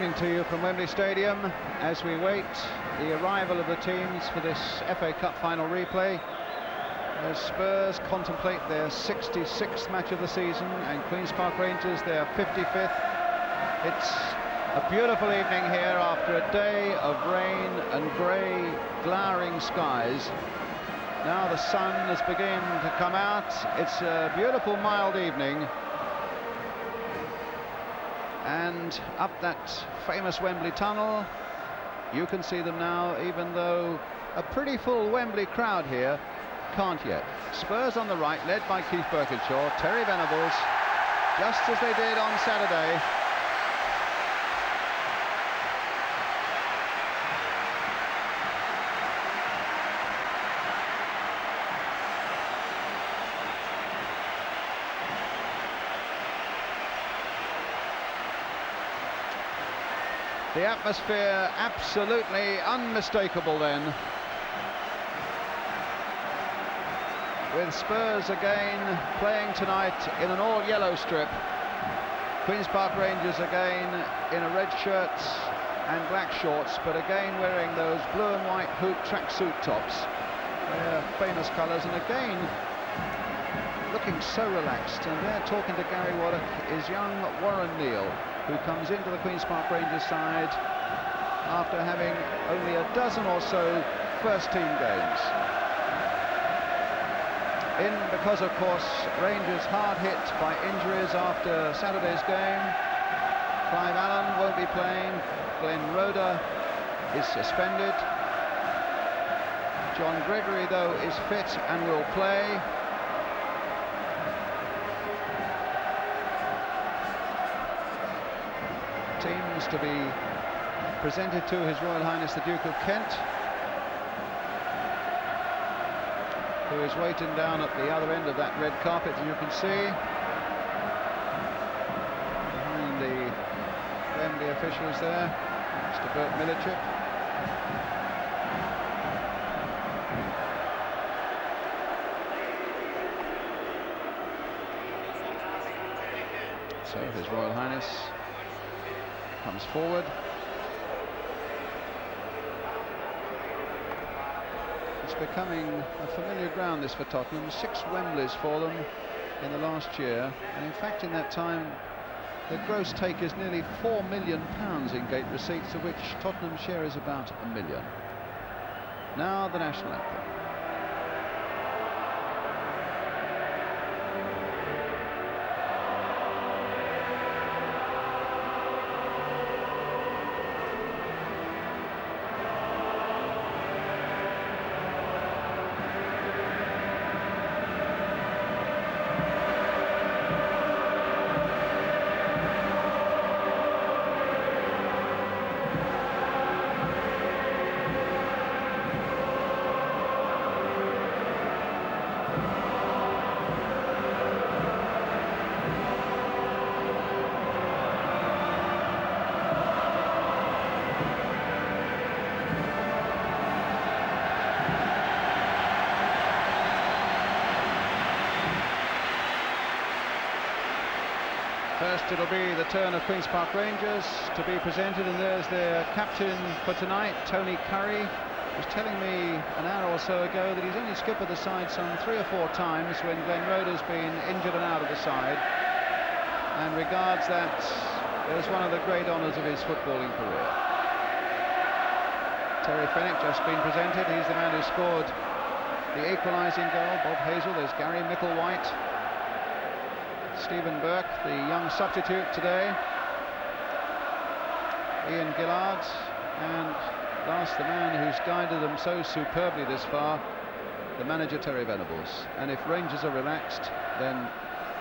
morning to you from Wembley Stadium as we wait the arrival of the teams for this FA Cup final replay, as Spurs contemplate their 66th match of the season and Queen's Park Rangers their 55th. It's a beautiful evening here after a day of rain and grey, glowering skies. Now the sun has begun to come out. It's a beautiful, mild evening. And up that famous Wembley tunnel, you can see them now, even though a pretty full Wembley crowd here can't yet. Spurs on the right, led by Keith Birkinshaw, Terry Venables, just as they did on Saturday. The atmosphere absolutely unmistakable then, with Spurs again playing tonight in an all-yellow strip. Queen's Park Rangers again in a red shirt and black shorts, but again wearing those blue and white hoop tracksuit tops. They're famous colours, and again looking so relaxed. And there, talking to Gary Waddock, is young Warren Neal, who comes into the Queen's Park Rangers side after having only a dozen or so first-team games. In because, of course, Rangers hard hit by injuries after Saturday's game. Clive Allen won't be playing. Glenn Roeder is suspended. John Gregory, though, is fit and will play. Teams to be presented to His Royal Highness the Duke of Kent, who is waiting down at the other end of that red carpet, as you can see. Behind the Wembley officials there, Mr. Bert Millichip. So His Royal Highness comes forward. It's becoming a familiar ground, this, for Tottenham. 6 Wembleys for them in the last year, and in fact in that time the gross take is nearly £4 million in gate receipts, of which Tottenham's share is about £1 million. Now the national anthem. First it'll be the turn of Queen's Park Rangers to be presented, and there's their captain for tonight, Tony Curry. Was telling me an hour or so ago that he's only skipped the side some 3 or 4 times when Glenn Roeder's been injured and out of the side, and regards that as one of the great honours of his footballing career. Terry Fenwick just been presented. He's the man who scored the equalising goal. Bob Hazel. There's Gary Micklewhite. Stephen Burke, the young substitute today. Ian Gillard, and last, the man who's guided them so superbly this far, the manager Terry Venables. And if Rangers are relaxed, then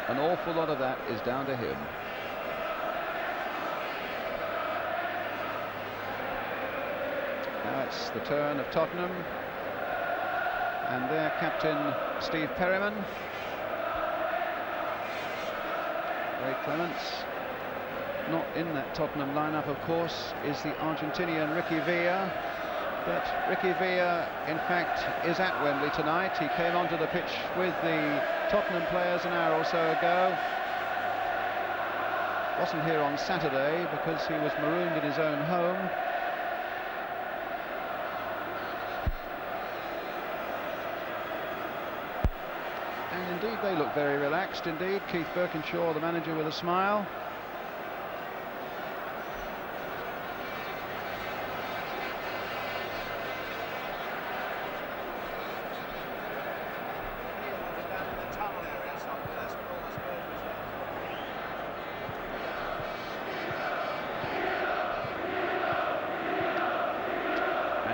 an awful lot of that is down to him. Now it's the turn of Tottenham, and their captain Steve Perryman. Ray Clements. Not in that Tottenham lineup, of course, is the Argentinian Ricky Villa. But Ricky Villa, in fact, is at Wembley tonight. He came onto the pitch with the Tottenham players an hour or so ago. wasn't here on Saturday because he was marooned in his own home. And indeed they look very relaxed indeed. Keith Birkinshaw, the manager, with a smile.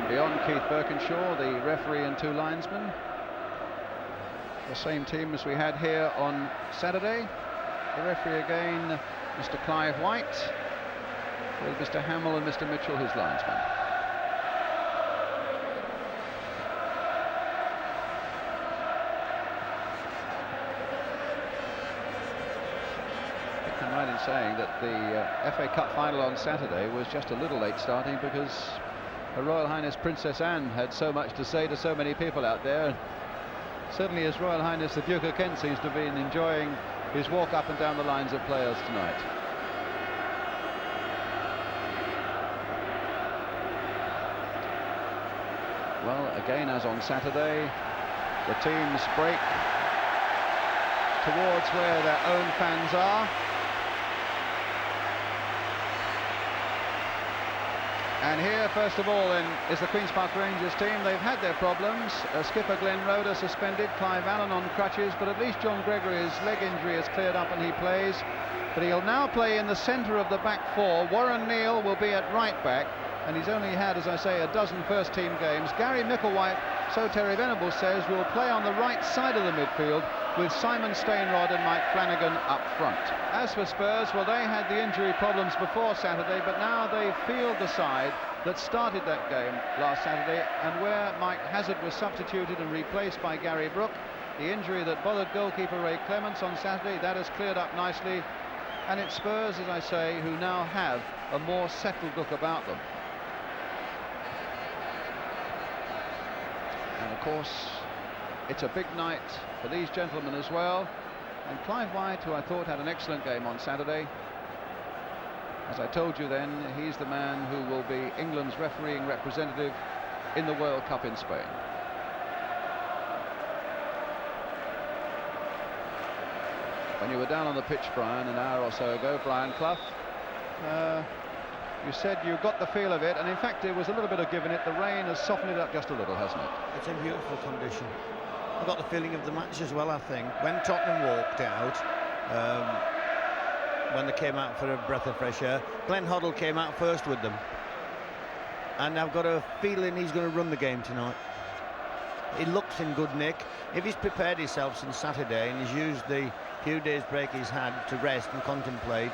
Beyond Keith Birkinshaw, the referee and 2 linesmen, the same team as we had here on Saturday. The referee again, Mr. Clive White, with Mr. Hamill and Mr. Mitchell, his linesman. I think I'm right in saying that the FA Cup final on Saturday was just a little late starting because Her Royal Highness Princess Anne had so much to say to so many people out there. And certainly His Royal Highness the Duke of Kent seems to have been enjoying his walk up and down the lines of players tonight. Well, again, as on Saturday, the teams break towards where their own fans are. And here, first of all, then, is the Queen's Park Rangers team. They've had their problems. Skipper Glenn Roeder suspended, Clive Allen on crutches, but at least John Gregory's leg injury is cleared up and he plays. But he'll now play in the centre of the back 4. Warren Neal will be at right back, and he's only had, as I say, a dozen first-team games. Gary Micklewhite, so Terry Venables says, will play on the right side of the midfield with Simon Stainrod and Mike Flanagan up front. As for Spurs, well, they had the injury problems before Saturday, but now they field the side that started that game last Saturday, and where Mike Hazard was substituted and replaced by Gary Brooke. The injury that bothered goalkeeper Ray Clements on Saturday, that has cleared up nicely, and it's Spurs, as I say, who now have a more settled look about them. And of course, it's a big night for these gentlemen as well. And Clive White, who I thought had an excellent game on Saturday, as I told you then, he's the man who will be England's refereeing representative in the World Cup in Spain. When you were down on the pitch, Brian, an hour or so ago, Brian Clough, you said you got the feel of it, and in fact there was a little bit of giving it. The rain has softened it up just a little, hasn't it? It's in beautiful condition. I got the feeling of the match as well, I think. When Tottenham walked out, when they came out for a breath of fresh air, Glenn Hoddle came out first with them. And I've got a feeling he's going to run the game tonight. He looks in good nick. If he's prepared himself since Saturday and he's used the few days break he's had to rest and contemplate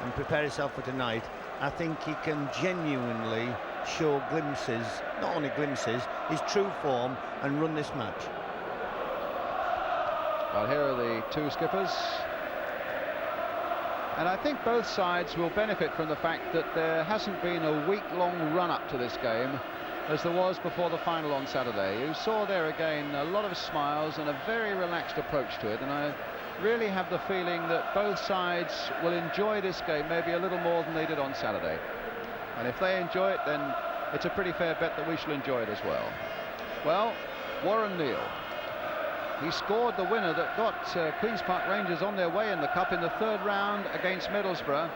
and prepare himself for tonight, I think he can genuinely show glimpses, not only glimpses, his true form, and run this match. Well, here are the 2 skippers. And I think both sides will benefit from the fact that there hasn't been a week-long run-up to this game as there was before the final on Saturday. You saw there again a lot of smiles and a very relaxed approach to it, and I really have the feeling that both sides will enjoy this game maybe a little more than they did on Saturday. And if they enjoy it, then it's a pretty fair bet that we shall enjoy it as well. Well, Warren Neal, he scored the winner that got Queen's Park Rangers on their way in the Cup in the 3rd round against Middlesbrough.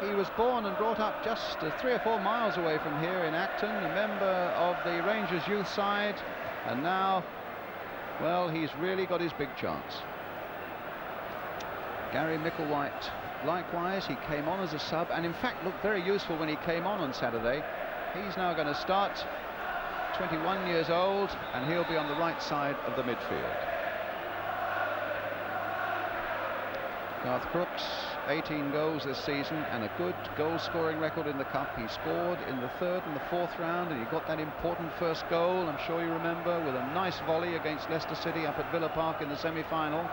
He was born and brought up just 3 or 4 miles away from here in Acton, a member of the Rangers youth side, and now, well, he's really got his big chance. Gary Micklewhite, likewise, he came on as a sub and in fact looked very useful when he came on Saturday. He's now going to start, 21 years old, and he'll be on the right side of the midfield. Garth Crooks, 18 goals this season and a good goal-scoring record in the Cup. He scored in the 3rd and the 4th round, and he got that important first goal, I'm sure you remember, with a nice volley against Leicester City up at Villa Park in the semi-final.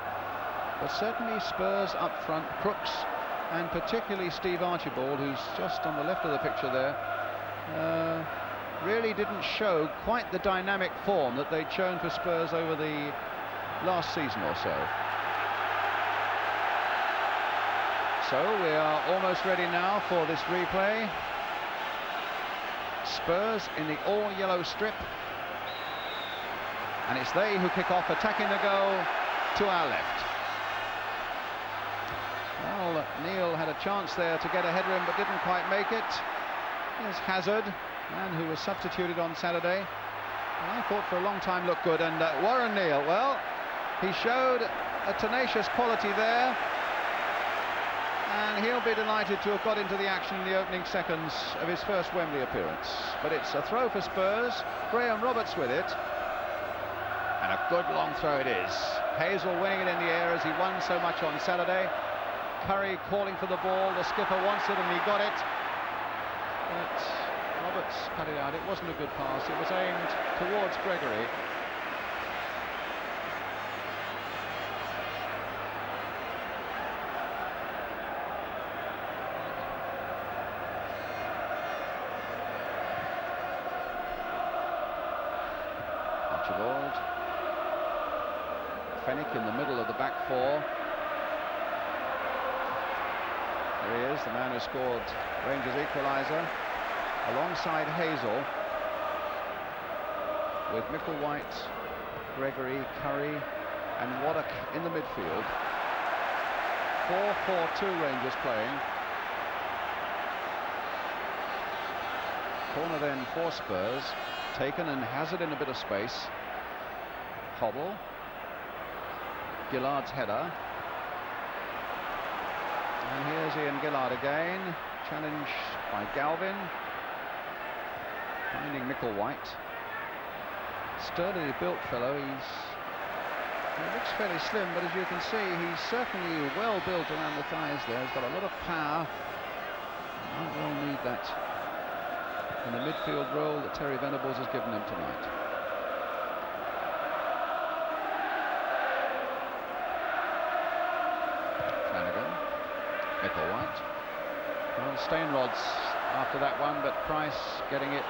But certainly Spurs up front, Crooks, and particularly Steve Archibald, who's just on the left of the picture there, really didn't show quite the dynamic form that they'd shown for Spurs over the last season or so. So we are almost ready now for this replay. Spurs in the all-yellow strip, and it's they who kick off, attacking the goal to our left. Well, Neil had a chance there to get a header in but didn't quite make it. Here's Hazard, man who was substituted on Saturday. And I thought for a long time looked good, and Warren Neal, well, he showed a tenacious quality there, and he'll be delighted to have got into the action in the opening seconds of his first Wembley appearance. But it's a throw for Spurs, Graham Roberts with it, and a good long throw it is. Hazel winning it in the air as he won so much on Saturday. Curry calling for the ball, the skipper wants it and he got it, but Roberts cut it out. It wasn't a good pass, it was aimed towards Gregory. Archibald. Fenwick in the middle of the back four. There he is, the man who scored Rangers' equaliser, alongside Hazel, with Micklewhite, Gregory, Curry and Waddock in the midfield. 4-4-2 Rangers playing. Corner then for Spurs, taken, and Hazard in a bit of space. Hobble. Gillard's header. And here's Ian Gillard again, challenged by Galvin, finding Micklewhite. Sturdily built fellow, he looks fairly slim, but as you can see, he's certainly well built around the thighs there. He's got a lot of power. Might well need that in the midfield role that Terry Venables has given him tonight. Micklewhite. Well, Stainrod's after that one, but Price getting it,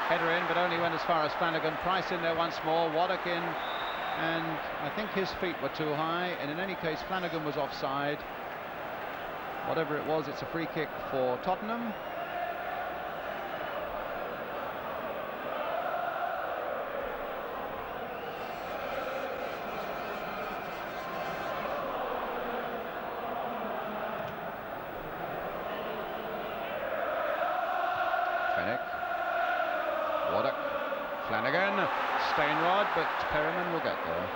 header in, but only went as far as Flanagan. Price in there once more, Waddock in, and I think his feet were too high, and in any case Flanagan was offside. Whatever it was, it's a free kick for Tottenham. Waddock, Flanagan, Stainrod, but Perryman will get there.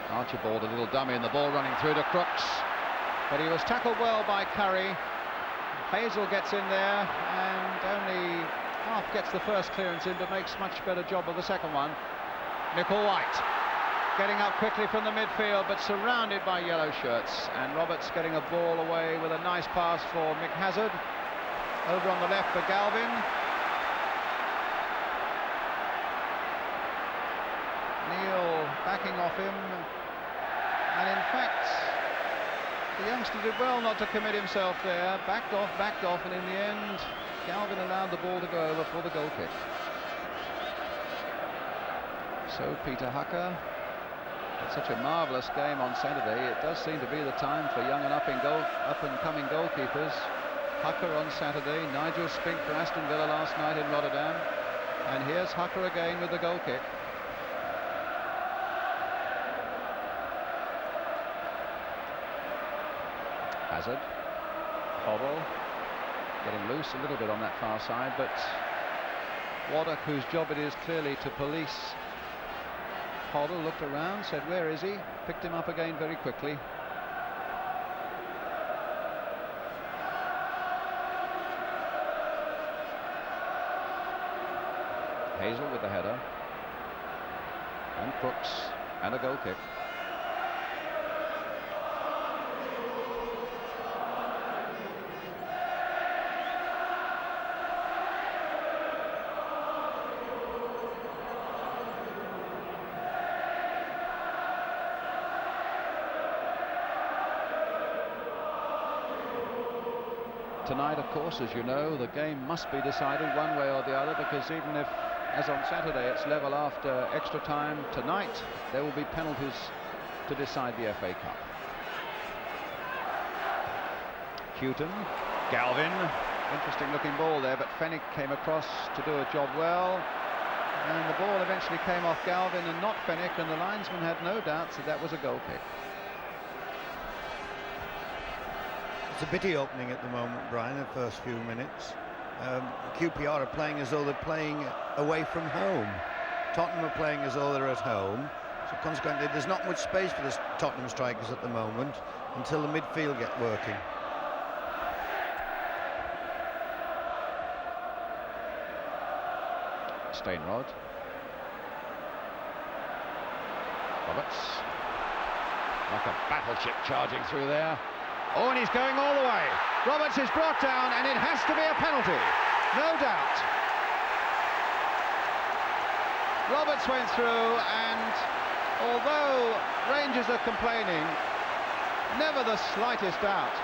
Archibald, a little dummy, and the ball running through to Crooks, but he was tackled well by Curry. Hazel gets in there and only half gets the first clearance in, but makes much better job of the second one. Micklewhite getting up quickly from the midfield, but surrounded by yellow shirts, and Roberts getting a ball away with a nice pass for Mick Hazard. Over on the left for Galvin. Neil backing off him, and in fact the youngster did well not to commit himself there. Backed off, and in the end Galvin allowed the ball to go over for the goal kick. So Peter Hucker had such a marvellous game on Saturday. It does seem to be the time for young and up-and-coming goalkeepers. Hucker on Saturday, Nigel Spink for Aston Villa last night in Rotterdam, and here's Hucker again with the goal kick. Hazard, Hobble, getting loose a little bit on that far side, but Waddock, whose job it is clearly to police Hoddle, looked around, said, where is he? Picked him up again very quickly. Hazel with the header. And Crooks, and a goal kick. Tonight, of course, as you know, the game must be decided one way or the other, because even if as on Saturday it's level after extra time. Tonight there will be penalties to decide the FA Cup. Houghton, Galvin, interesting looking ball there, but Fenwick came across to do a job well, and the ball eventually came off Galvin and not Fenwick, and the linesman had no doubts that that was a goal kick. It's a bitty opening at the moment, Brian, the first few minutes. QPR are playing as though they're playing away from home. Tottenham are playing as though they're at home. So consequently, there's not much space for the Tottenham strikers at the moment until the midfield get working. Stainrod. Roberts. Like a battleship charging through there. Oh, and he's going all the way. Roberts is brought down, and it has to be a penalty. No doubt. Roberts went through, and although Rangers are complaining, never the slightest doubt.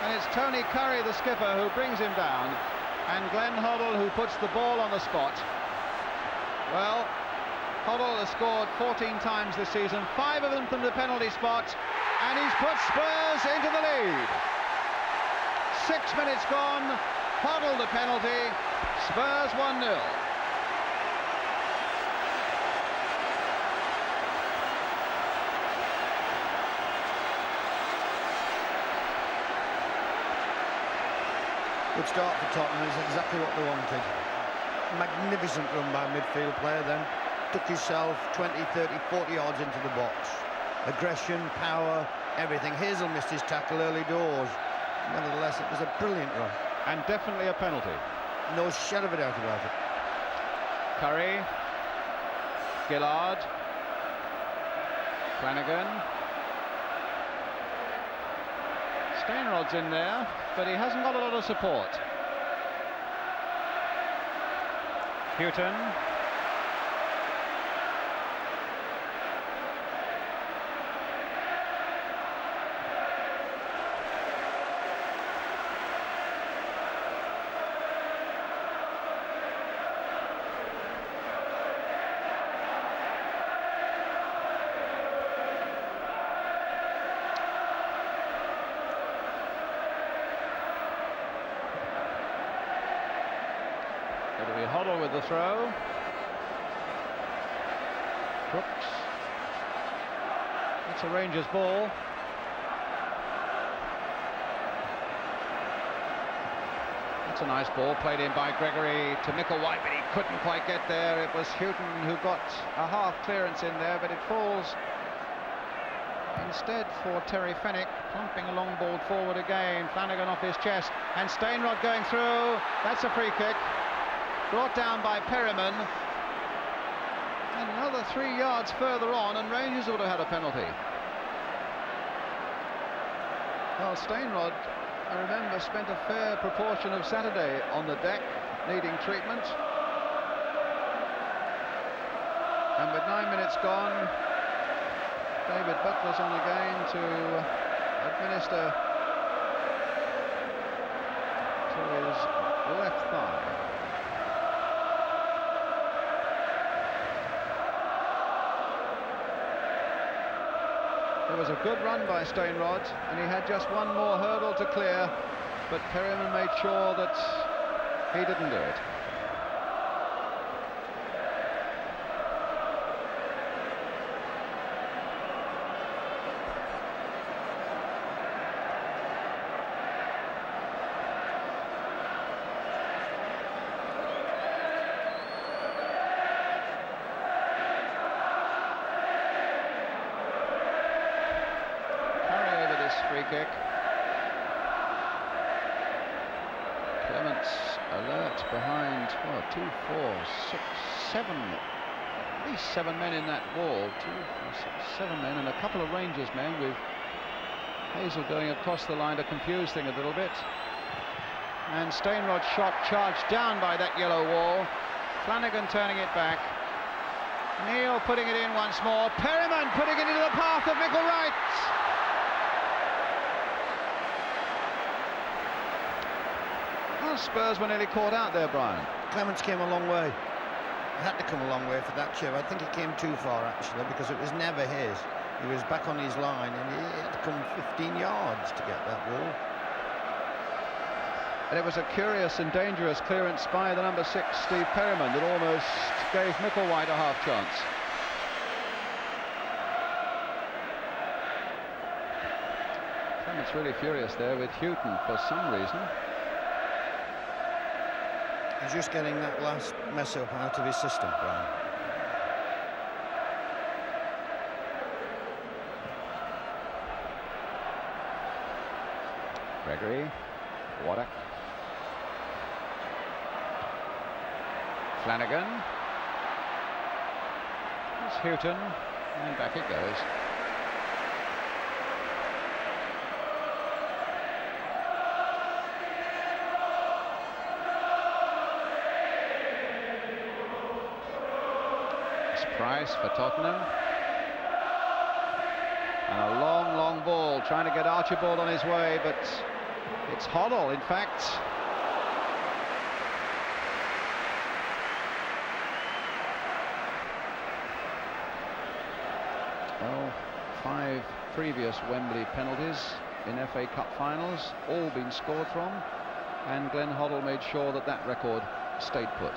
And it's Tony Curry, the skipper, who brings him down, and Glenn Hoddle, who puts the ball on the spot. Well, Hoddle has scored 14 times this season, 5 of them from the penalty spot, and he's put Spurs into the lead. 6 minutes gone, Hoddle the penalty, Spurs 1-0. Good start for Tottenham, is exactly what they wanted. Magnificent run by midfield player then. Took himself 20, 30, 40 yards into the box. Aggression, power, everything. Hazel missed his tackle early doors. Nevertheless, it was a brilliant run. And definitely a penalty. No shadow of a doubt about it. Curry, Gillard, Flanagan. Stainrod's in there, but he hasn't got a lot of support. Houghton. It'll be Hoddle with the throw. Crooks. It's a Rangers ball. That's a nice ball played in by Gregory to Micklewhite, but he couldn't quite get there. It was Houghton who got a half clearance in there, but it falls instead for Terry Fenwick, plumping a long ball forward again. Flanagan off his chest, and Stainrod going through. That's a free kick. Brought down by Perryman, and another 3 yards further on, and Rangers would have had a penalty. Well, Stainrod, I remember, spent a fair proportion of Saturday on the deck, needing treatment. And with 9 minutes gone, David Butler's on again to administer to his left thigh. It was a good run by Stainrod, and he had just one more hurdle to clear, but Perryman made sure that he didn't do it. Free kick. Clements alert behind, 2, 4, 6, 7, at least 7 men in that wall. 2, 4, 6, 7 men, and a couple of Rangers men, with Hazel going across the line to confuse things a little bit. And Stainrod's shot charged down by that yellow wall. Flanagan turning it back. Neal putting it in once more. Perryman putting it into the path of Micklewhite. Spurs were nearly caught out there, Brian. Clements came a long way. had to come a long way for that chip. I think he came too far, actually, because it was never his. He was back on his line, and he had to come 15 yards to get that ball. And it was a curious and dangerous clearance by the number 6, Steve Perryman, that almost gave Micklewhite a half chance. Clement's really furious there with Houghton for some reason. He's just getting that last mess up out of his system, Brian. Gregory, Waddock, Flanagan, it's Houghton, and back it goes. It's Price for Tottenham. And a long, long ball, trying to get Archibald on his way, but it's Hoddle, in fact. Well, 5 previous Wembley penalties in FA Cup finals, all been scored from, and Glenn Hoddle made sure that that record stayed put.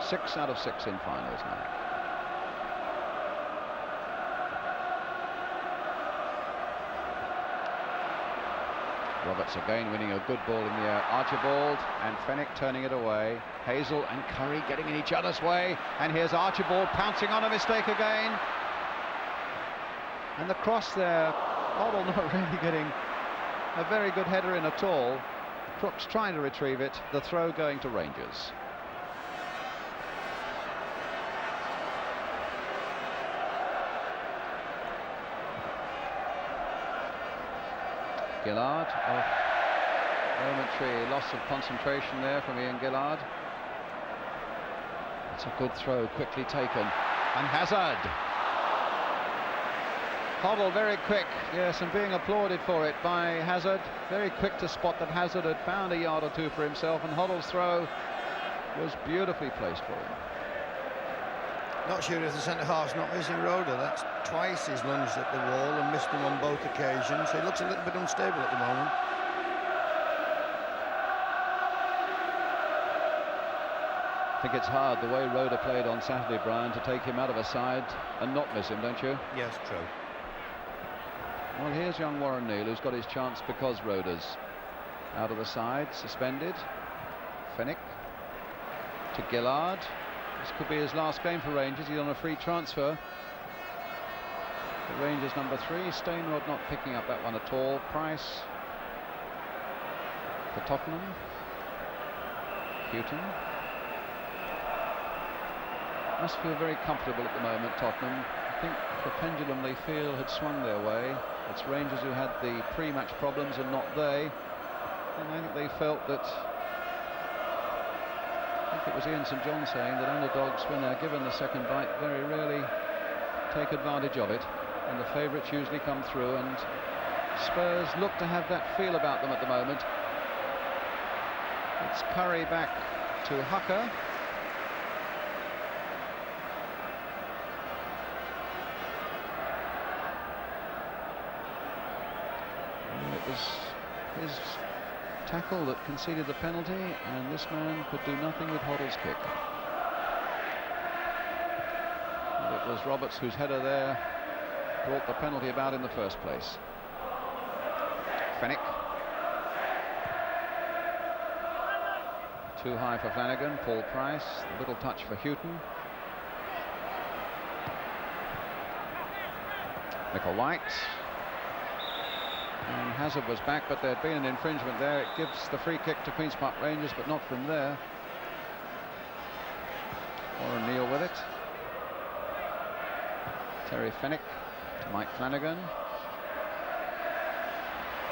6 out of 6 in finals now. Roberts again winning a good ball in the air. Archibald and Fenwick turning it away. Hazel and Curry getting in each other's way. And here's Archibald pouncing on a mistake again. And the cross there, Hoddle not really getting a very good header in at all. Crooks trying to retrieve it. The throw going to Rangers. Gillard, momentary loss of concentration there from Ian Gillard. It's a good throw, quickly taken, and Hazard. Hoddle very quick, yes, and being applauded for it by Hazard. Very quick to spot that Hazard had found a yard or two for himself, and Hoddle's throw was beautifully placed for him. Not sure if the centre-half's not missing Roeder. That's twice he's lunged at the wall and missed them on both occasions. So he looks a little bit unstable at the moment. I think it's hard the way Roeder played on Saturday, Brian, to take him out of a side and not miss him, don't you? Yes, true. Well, here's young Warren Neal, who's got his chance because Roeder's out of the side, suspended. Fenwick to Gillard. This could be his last game for Rangers. He's on a free transfer. The Rangers number 3, Stainrod not picking up that one at all. Price for Tottenham. Houghton. Must feel very comfortable at the moment, Tottenham. I think the pendulum they feel had swung their way. It's Rangers who had the pre-match problems and not they. And I think they felt that, I think it was Ian St John saying that underdogs, when they're given the second bite, very rarely take advantage of it, and the favourites usually come through, and Spurs look to have that feel about them at the moment. It's Curry back to Hucker. And it was his tackle that conceded the penalty, and this man could do nothing with Hoddle's kick. And it was Roberts whose header there brought the penalty about in the first place. Fenwick. Too high for Flanagan. Paul Price. A little touch for Houghton. Micklewhite. And Hazard was back, but there'd been an infringement there. It gives the free kick to Queen's Park Rangers, but not from there. Warren Neal with it. Terry Fenwick to Mike Flanagan.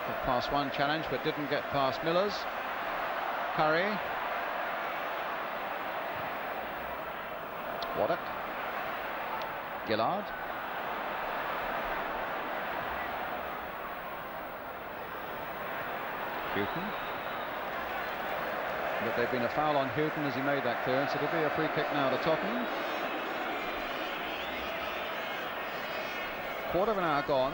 Got past one challenge, but didn't get past Miller's. Curry. Waddock. Gillard. Houghton. but there'd been a foul on Houghton as he made that clearance. It'll be a free kick now to Tottenham. Quarter of an hour gone.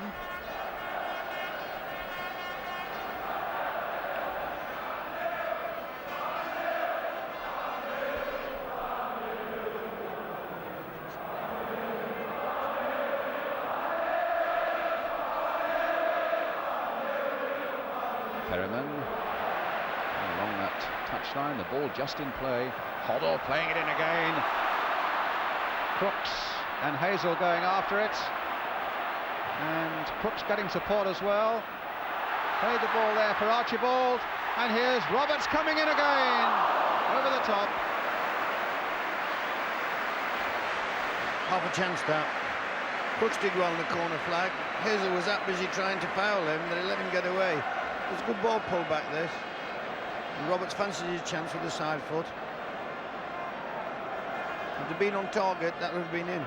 Perryman along that touchline, the ball just in play. Hoddle playing it in again. Crooks and Hazel going after it. And Crooks getting support as well. Played the ball there for Archibald. And here's Roberts coming in again. Over the top. Half a chance that. Crooks did well on the corner flag. Hazel was that busy trying to foul him that he let him get away. It was a good ball pull back this. And Roberts fancied his chance with the side foot. If they'd been on target, that would have been in.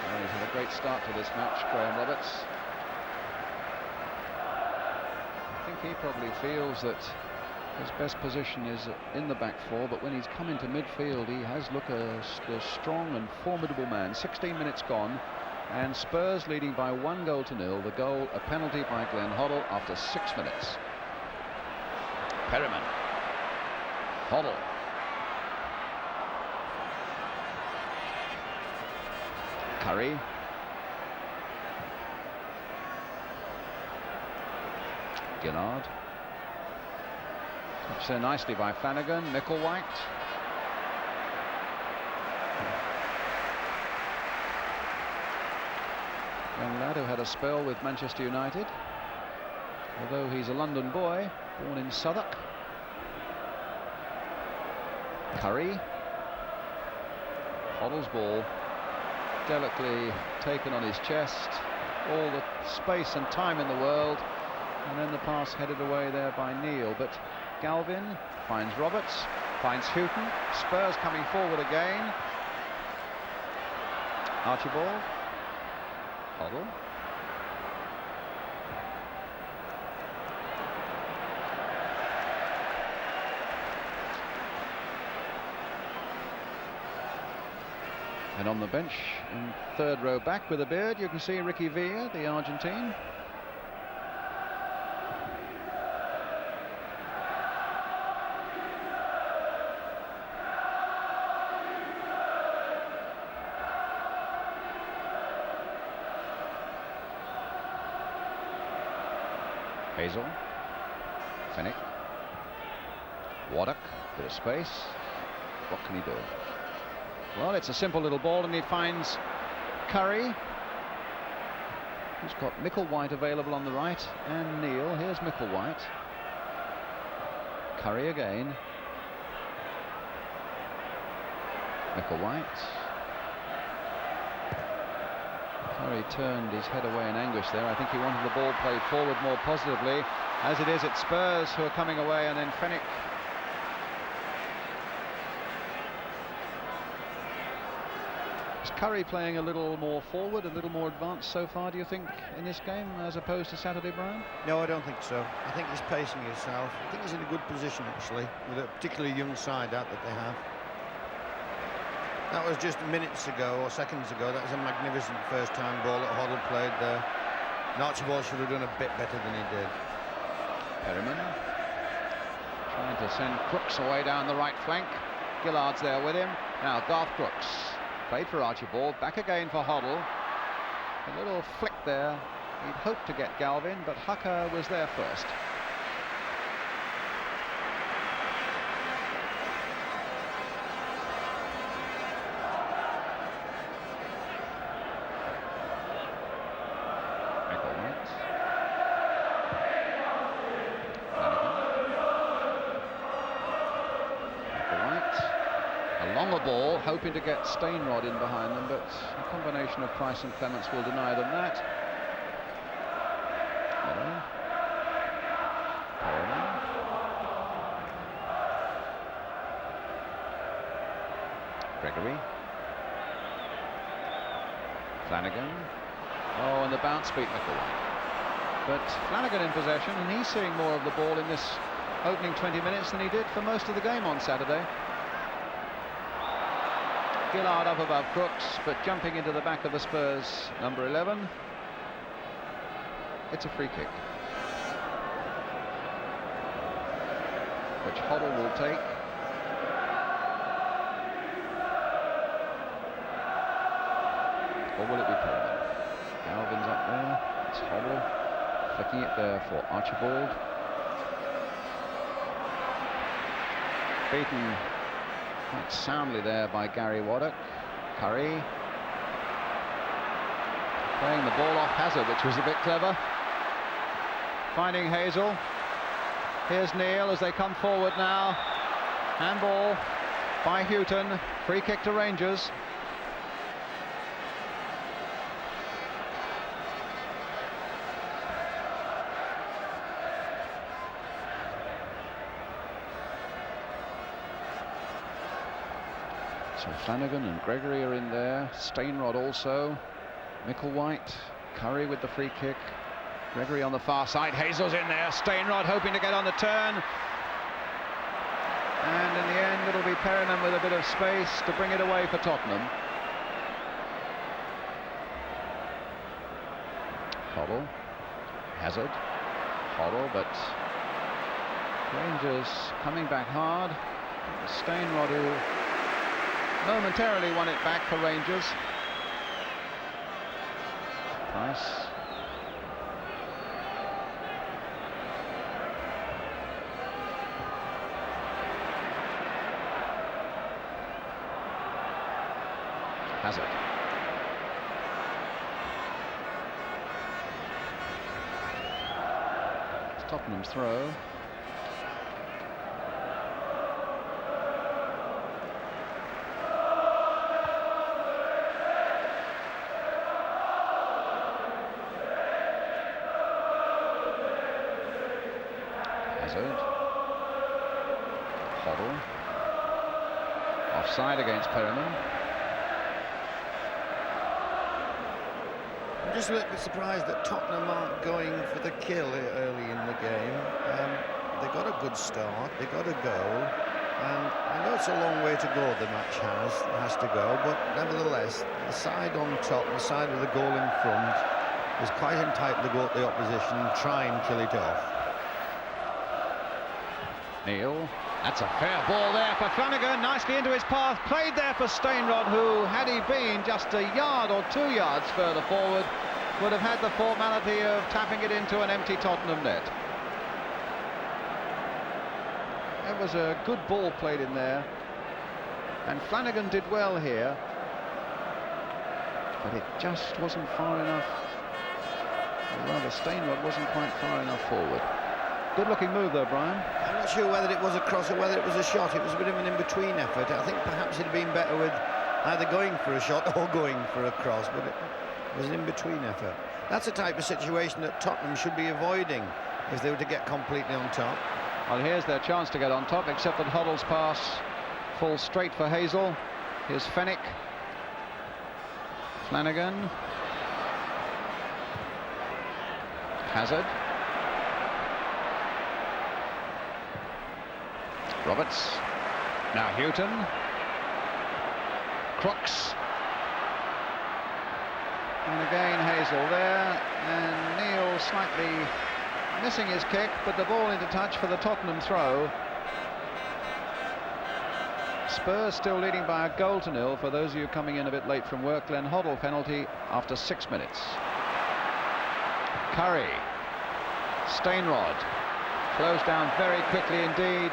Well, he's had a great start to this match, Graham Roberts. I think he probably feels that his best position is in the back four, but when he's come into midfield, he has looked a strong and formidable man. 16 minutes gone. And Spurs leading by 1-0. The goal, a penalty by Glenn Hoddle after 6 minutes. Perryman. Hoddle. Curry. Gillard. Touched there nicely by Flanagan. Micklewhite. Young lad who had a spell with Manchester United, although he's a London boy, born in Southwark. Curry. Hoddle's ball, delicately taken on his chest, all the space and time in the world, and then the pass headed away there by Neil. But Galvin finds Roberts, finds Houghton. Spurs coming forward again. Archibald. Hoddle. And on the bench, in third row back with a beard, you can see Ricky Villa, the Argentine. Hazel, Fennick, Waddock, bit of space. What can he do? Well, it's a simple little ball, and he finds Curry, who's got Micklewhite available on the right, and Neil. Here's Micklewhite. Curry again. Micklewhite. Curry turned his head away in anguish there. I think he wanted the ball played forward more positively. As it is, it's Spurs who are coming away, and then Fennick. Is Curry playing a little more forward, a little more advanced so far, do you think, in this game, as opposed to Saturday, Brian? No, I don't think so. I think he's pacing himself. I think he's in a good position, actually, with a particularly young side out that they have. That was just minutes ago or seconds ago. That was a magnificent first-time ball that Hoddle played there. And Archibald should have done a bit better than he did. Perryman trying to send Crooks away down the right flank. Gillard's there with him. Now Garth Crooks played for Archibald. Back again for Hoddle. A little flick there. He'd hoped to get Galvin, but Hucker was there first. Ball, hoping to get Stainrod in behind them, but a combination of Price and Clements will deny them that. Gregory. Flanagan. Oh, and the bounce beat Micklewhite. But Flanagan in possession, and he's seeing more of the ball in this opening 20 minutes than he did for most of the game on Saturday. Gillard up above Crooks, but jumping into the back of the Spurs number 11. It's a free kick, which Hoddle will take. Or will it be Perlman? Alvin's up there. It's Hoddle flicking it there for Archibald. Beaten quite soundly there by Gary Waddock. Curry playing the ball off Hazard, which was a bit clever. Finding Hazel. Here's Neil as they come forward now. Handball by Houghton. Free kick to Rangers. So Flanagan and Gregory are in there. Stainrod also. Micklewhite. Curry with the free kick. Gregory on the far side. Hazel's in there. Stainrod hoping to get on the turn. And in the end, it'll be Perryman with a bit of space to bring it away for Tottenham. Hoddle. Hazard. Hoddle, but Rangers coming back hard. Stainrod, who momentarily won it back for Rangers. Price. Hazard. It's Tottenham's throw. Hazard. Hoddle. Offside against Perryman. I'm just a little bit surprised that Tottenham aren't going for the kill early in the game. They got a good start, they got a goal, and I know it's a long way to go, the match has to go, but nevertheless, the side on top, the side with the goal in front, is quite entitled to go at the opposition and try and kill it off. Neil, that's a fair ball there for Flanagan, nicely into his path, played there for Stainrod, who, had he been just a yard or 2 yards further forward, would have had the formality of tapping it into an empty Tottenham net. It was a good ball played in there, and Flanagan did well here, but it just wasn't far enough, or rather Stainrod wasn't quite far enough forward. Good looking move though, Brian. I'm not sure whether it was a cross or whether it was a shot. It was a bit of an in-between effort. I think perhaps it'd been better with either going for a shot or going for a cross, but it was an in-between effort. That's the type of situation that Tottenham should be avoiding if they were to get completely on top. Well, here's their chance to get on top, except that Hoddle's pass falls straight for Hazel. Here's Fenwick. Flanagan. Hazard. Roberts. Now Houghton. Crooks. And again Hazel there, and Neil slightly missing his kick, but the ball into touch for the Tottenham throw. Spurs still leading by a goal to nil. For those of you coming in a bit late from work, Glenn Hoddle penalty after 6 minutes. Curry. Stainrod. Closed down very quickly indeed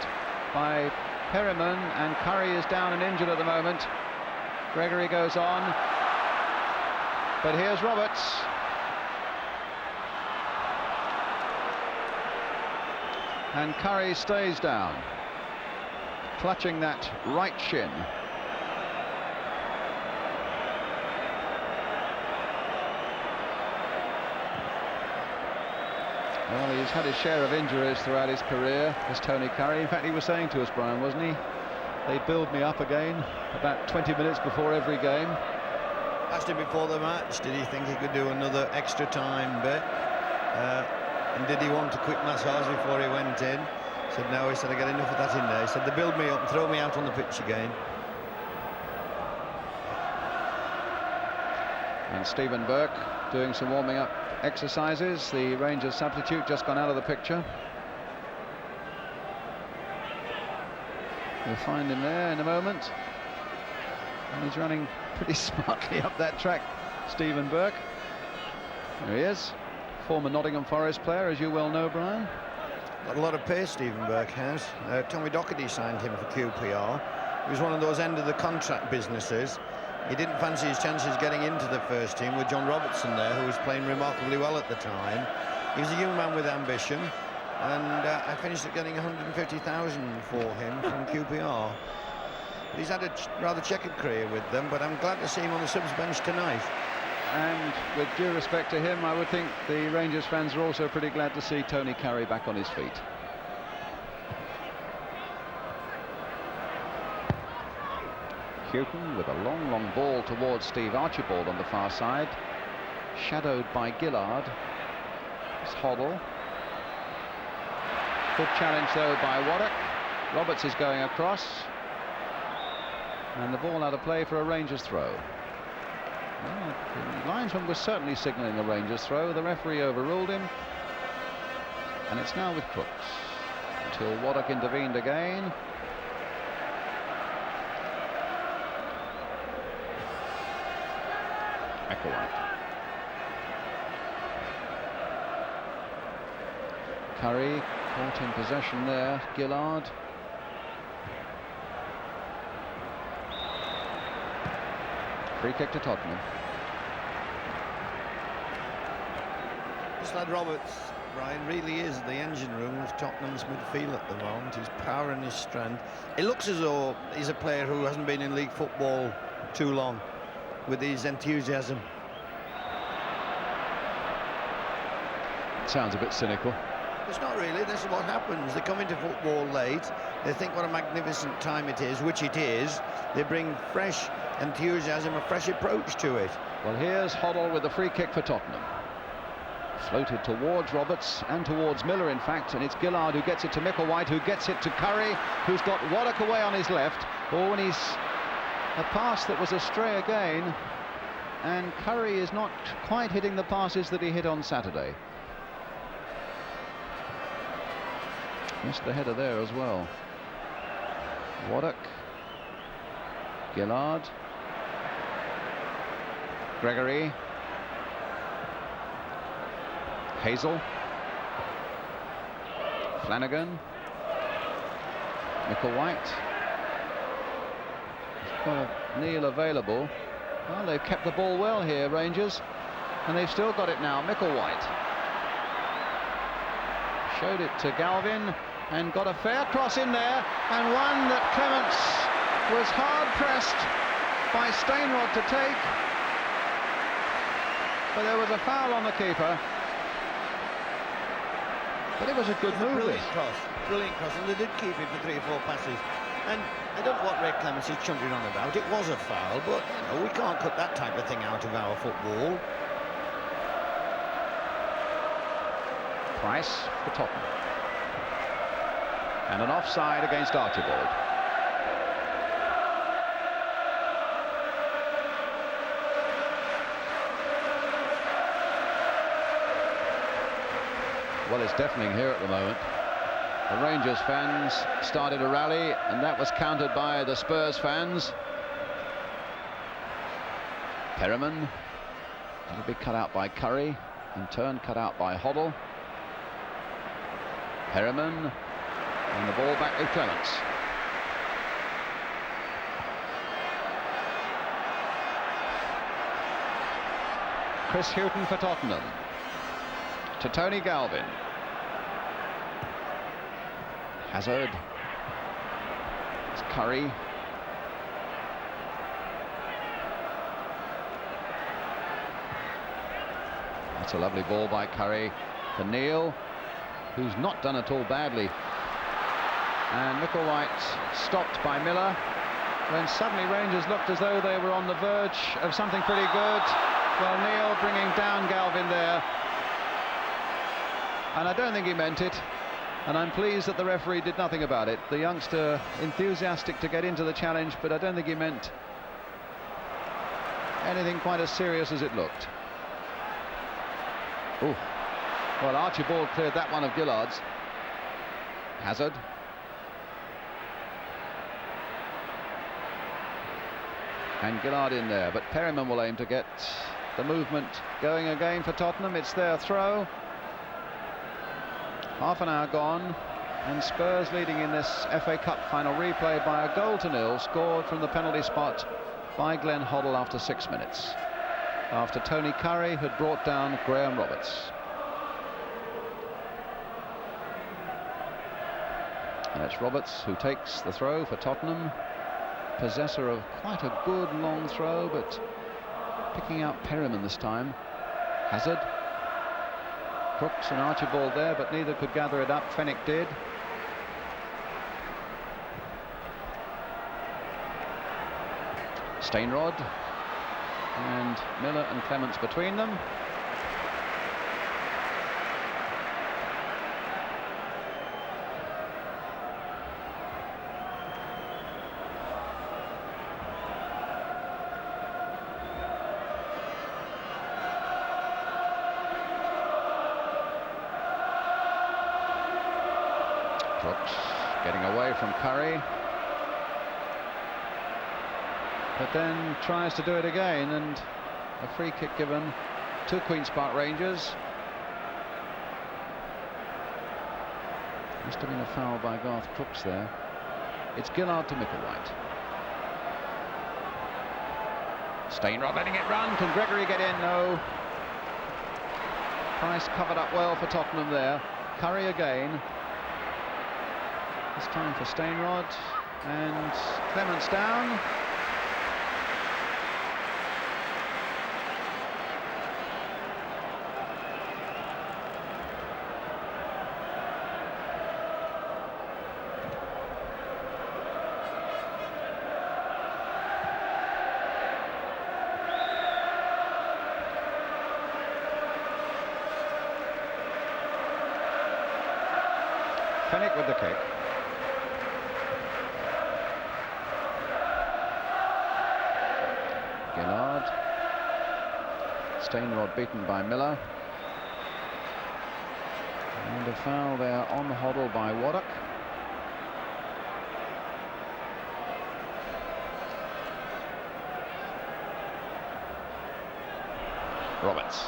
by Perryman, and Curry is down and injured at the moment. Gregory goes on, but here's Roberts. And Curry stays down, clutching that right shin. Well, he's had his share of injuries throughout his career, this Tony Curry. In fact, he was saying to us, Brian, wasn't he? They build me up again about 20 minutes before every game. Asked him before the match, did he think he could do another extra time bit? And did he want a quick massage before he went in? Said no. He said, I get enough of that in there. He said, they build me up and throw me out on the pitch again. And Stephen Burke doing some warming up exercises. The Rangers substitute just gone out of the picture. We'll find him there in a moment. And he's running pretty smartly up that track, Stephen Burke. There he is. Former Nottingham Forest player, as you well know, Brian. Got a lot of pace, Stephen Burke has. Tommy Docherty signed him for QPR. He was one of those end of the contract businesses. He didn't fancy his chances getting into the first team with John Robertson there, who was playing remarkably well at the time. He was a young man with ambition, and I finished at getting 150,000 for him from QPR. But he's had a rather checkered career with them, but I'm glad to see him on the subs bench tonight. And with due respect to him, I would think the Rangers fans are also pretty glad to see Tony Curry back on his feet. Houghton with a long ball towards Steve Archibald on the far side, shadowed by Gillard. It's Hoddle. Good challenge though by Waddock. Roberts is going across, and the ball out of play for a Rangers throw. Well, the linesman was certainly signalling a Rangers throw. The referee overruled him, and it's now with Crooks until Waddock intervened again. Ecclewhite. Curry caught in possession there. Gillard. Free kick to Tottenham. This lad Roberts, Brian, really is the engine room of Tottenham's midfield at the moment. His power and his strength. It looks as though he's a player who hasn't been in league football too long, with his enthusiasm. It sounds a bit cynical. It's not really. This is what happens. They come into football late. They think what a magnificent time it is, which it is. They bring fresh enthusiasm, a fresh approach to it. Well, here's Hoddle with the free kick for Tottenham. Floated towards Roberts and towards Miller, in fact, and it's Gillard who gets it to Micklewhite, who gets it to Curry, who's got Waddock away on his left. Oh, and he's a pass that was astray again, and Curry is not quite hitting the passes that he hit on Saturday. Missed the header there as well. Waddock, Gillard, Gregory, Hazel, Flanagan, Micklewhite. Neil available. Well, they've kept the ball well here, Rangers, and they've still got it now. Micklewhite showed it to Galvin and got a fair cross in there, and one that Clements was hard pressed by Stainrod to take, but there was a foul on the keeper. But it was a good move. Brilliant cross, and they did keep it for 3 or 4 passes. And I don't know what Ray Clements is chuntering on about. It was a foul, but you know, we can't cut that type of thing out of our football. Price for Tottenham. And an offside against Archibald. Well, it's deafening here at the moment. The Rangers fans started a rally, and that was countered by the Spurs fans. Perriman, that'll be cut out by Curry, in turn cut out by Hoddle. Perriman, and the ball back with Clements. Chris Houghton for Tottenham. To Tony Galvin. Hazard. It's Curry. That's a lovely ball by Curry for Neil, who's not done at all badly. And Micklewhite stopped by Miller, when suddenly Rangers looked as though they were on the verge of something pretty good. Well, Neil bringing down Galvin there. And I don't think he meant it. And I'm pleased that the referee did nothing about it. The youngster enthusiastic to get into the challenge, but I don't think he meant anything quite as serious as it looked. Oh, well, Archibald cleared that one of Gillard's. Hazard. And Gillard in there, but Perryman will aim to get the movement going again for Tottenham. It's their throw. Half an hour gone, and Spurs leading in this FA Cup final replay by a 0-0, scored from the penalty spot by Glenn Hoddle after 6 minutes, after Tony Curry had brought down Graham Roberts. And it's Roberts who takes the throw for Tottenham, possessor of quite a good long throw, but picking out Perryman this time. Hazard. Crooks and Archibald there, but neither could gather it up. Fenwick did. Stainrod and Miller and Clements between them. Crooks getting away from Curry, but then tries to do it again, and a free kick given to Queen's Park Rangers. Must have been a foul by Garth Crooks there. It's Gillard to Micklewhite. Stainrod letting it run. Can Gregory get in? No. Price covered up well for Tottenham there. Curry again. This time for Stainrod, and Clements down. Fenwick with the kick. Gillard. Stainrod beaten by Miller. And a foul there on Hoddle by Waddock. Roberts.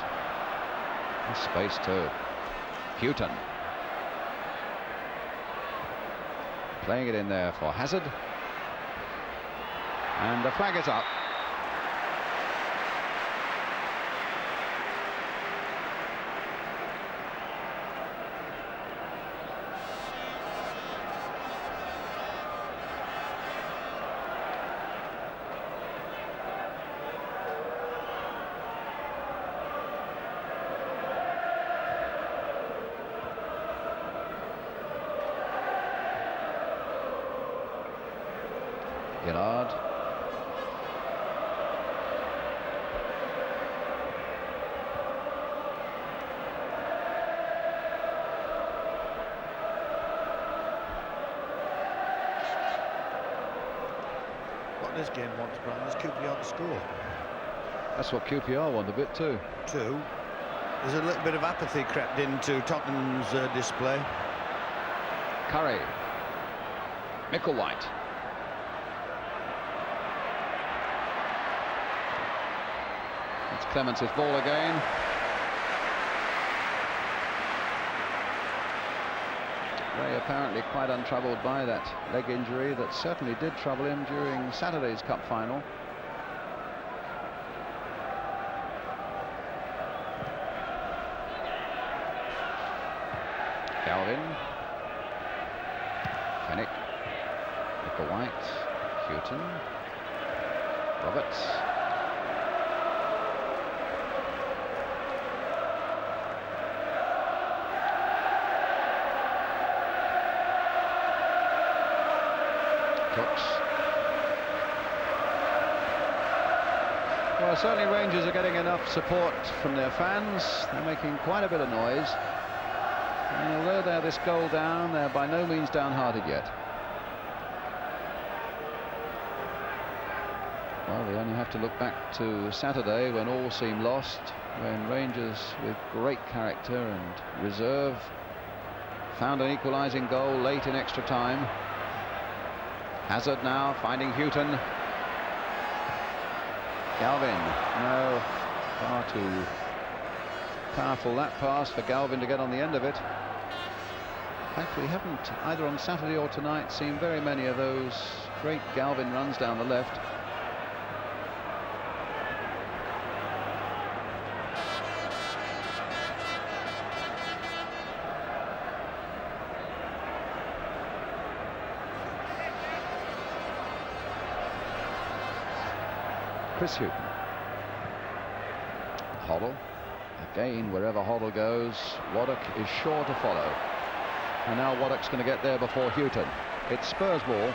Space too. Houghton. Playing it in there for Hazard. And the flag is up. Gillard. What this game wants, Brian, is QPR to score. That's what QPR want a bit too. There's a little bit of apathy crept into Tottenham's display. Curry. Micklewhite. It's Clements' ball again. Ray apparently quite untroubled by that leg injury that certainly did trouble him during Saturday's cup final. Galvin. Fenwick. Micklewhite. Houghton. Roberts. Crooks. Well, certainly Rangers are getting enough support from their fans. They're making quite a bit of noise. And although they're this goal down, they're by no means downhearted yet. Well, they only have to look back to Saturday when all seemed lost, when Rangers, with great character and reserve, found an equalising goal late in extra time. Hazard now finding Houghton. Galvin, no, far too powerful that pass for Galvin to get on the end of it. In fact, we haven't, either on Saturday or tonight, seen very many of those great Galvin runs down the left. Chris Houghton. Hoddle. Again, wherever Hoddle goes, Waddock is sure to follow. And now Waddock's going to get there before Houghton. It's Spurs ball.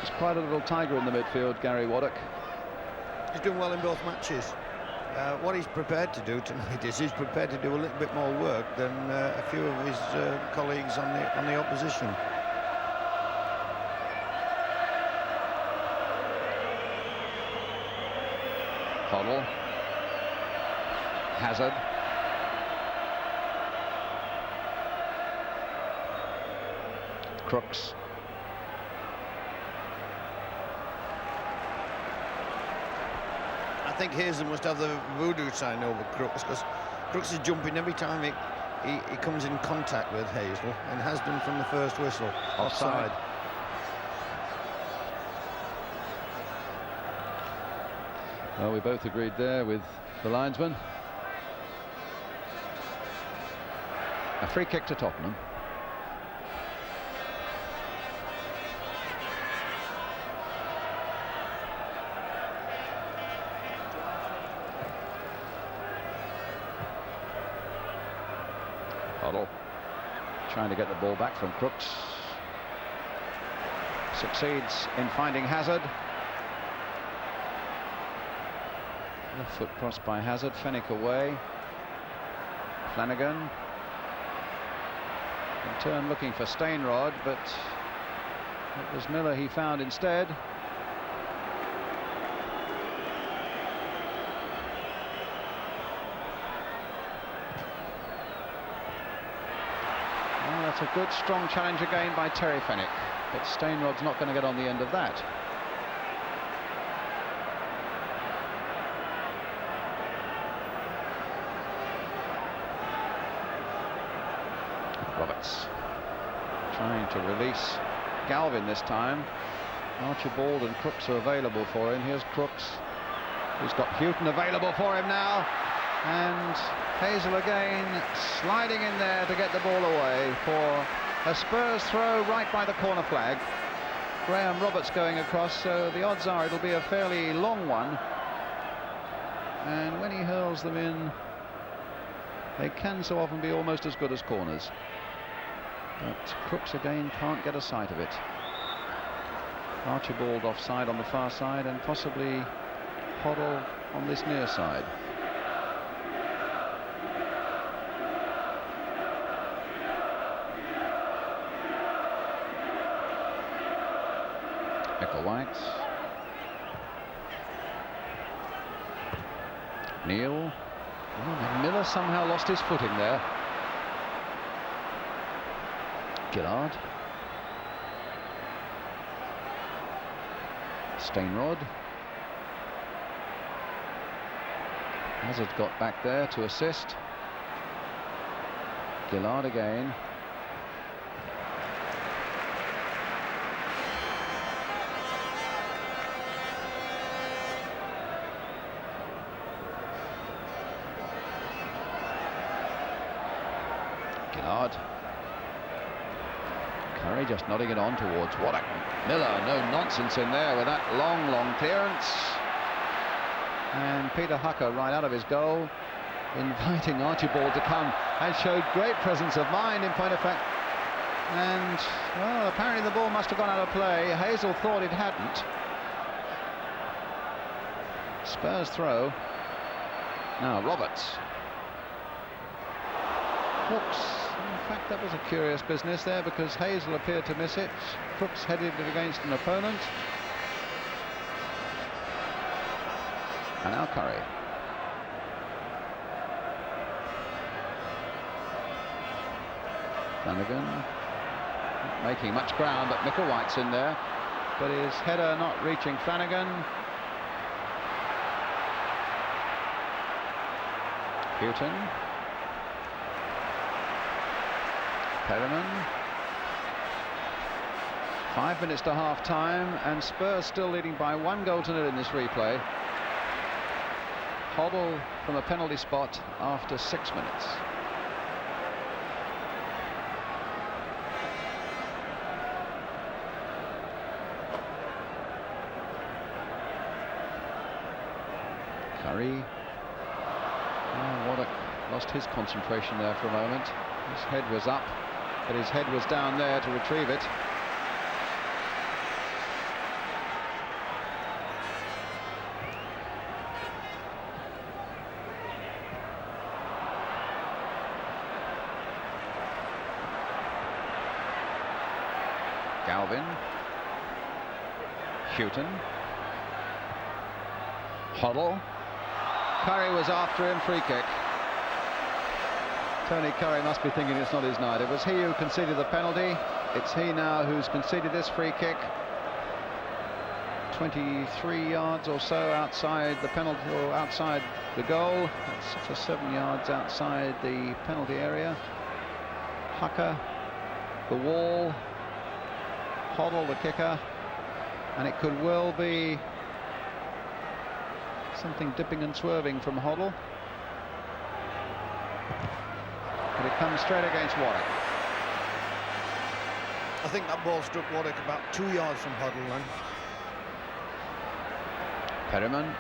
He's quite a little tiger in the midfield, Gary Waddock. He's doing well in both matches. What he's prepared to do tonight is he's prepared to do a little bit more work than a few of his colleagues on the opposition. Hoddle. Hazard. Crooks. I think Hazel must have the voodoo sign over Crooks, because Crooks is jumping every time he comes in contact with Hazel, and has done from the first whistle. Offside. Well, we both agreed there with the linesman. A free kick to Tottenham. Hoddle trying to get the ball back from Crooks. Succeeds in finding Hazard. Left foot crossed by Hazard. Fenwick away. Flanagan. In turn looking for Stainrod, but it was Miller he found instead. Well, that's a good strong challenge again by Terry Fenwick, but Stainrod's not going to get on the end of that. Roberts trying to release Galvin this time. Archibald and Crooks are available for him. Here's Crooks, who's got Houghton available for him now, and Hazel again sliding in there to get the ball away for a Spurs throw right by the corner flag. Graham Roberts going across, so the odds are it'll be a fairly long one, and when he hurls them in, they can so often be almost as good as corners. But Crooks again can't get a sight of it. Archibald offside on the far side, and possibly Hoddle on this near side. Eckelwhite. Neal. Oh, Miller somehow lost his footing there. Gillard. Stainrod. Hazard got back there to assist. Gillard again. Gillard. Curry just nodding it on towards Waddock. Miller, no nonsense in there with that long clearance. And Peter Hucker right out of his goal, inviting Archibald to come, and showed great presence of mind in point of fact. And, well, apparently the ball must have gone out of play. Hazel thought it hadn't. Spurs throw. Now Roberts. Crooks, in fact, that was a curious business there, because Hazel appeared to miss it. Crooks headed it against an opponent. And now Curry. Flanagan not making much ground, but Micklewhite's in there. But his header not reaching Flanagan. Houghton. Perriman. 5 minutes to half time, and Spurs still leading by 1-0 in this replay. Hoddle from a penalty spot after 6 minutes. Curry. Oh, Waddock lost his concentration there for a moment. His head was up, but his head was down there to retrieve it. Galvin. Houghton. Hoddle. Curry was after him, free kick. Tony Curry must be thinking it's not his night. It was he who conceded the penalty. It's he now who's conceded this free kick. 23 yards or so outside the penalty, or outside the goal. That's 6 or 7 yards outside the penalty area. Hucker, the wall. Hoddle, the kicker. And it could well be something dipping and swerving from Hoddle. But it comes straight against Waddock. I think that ball struck Waddock about 2 yards from Hoddle then. Perriman.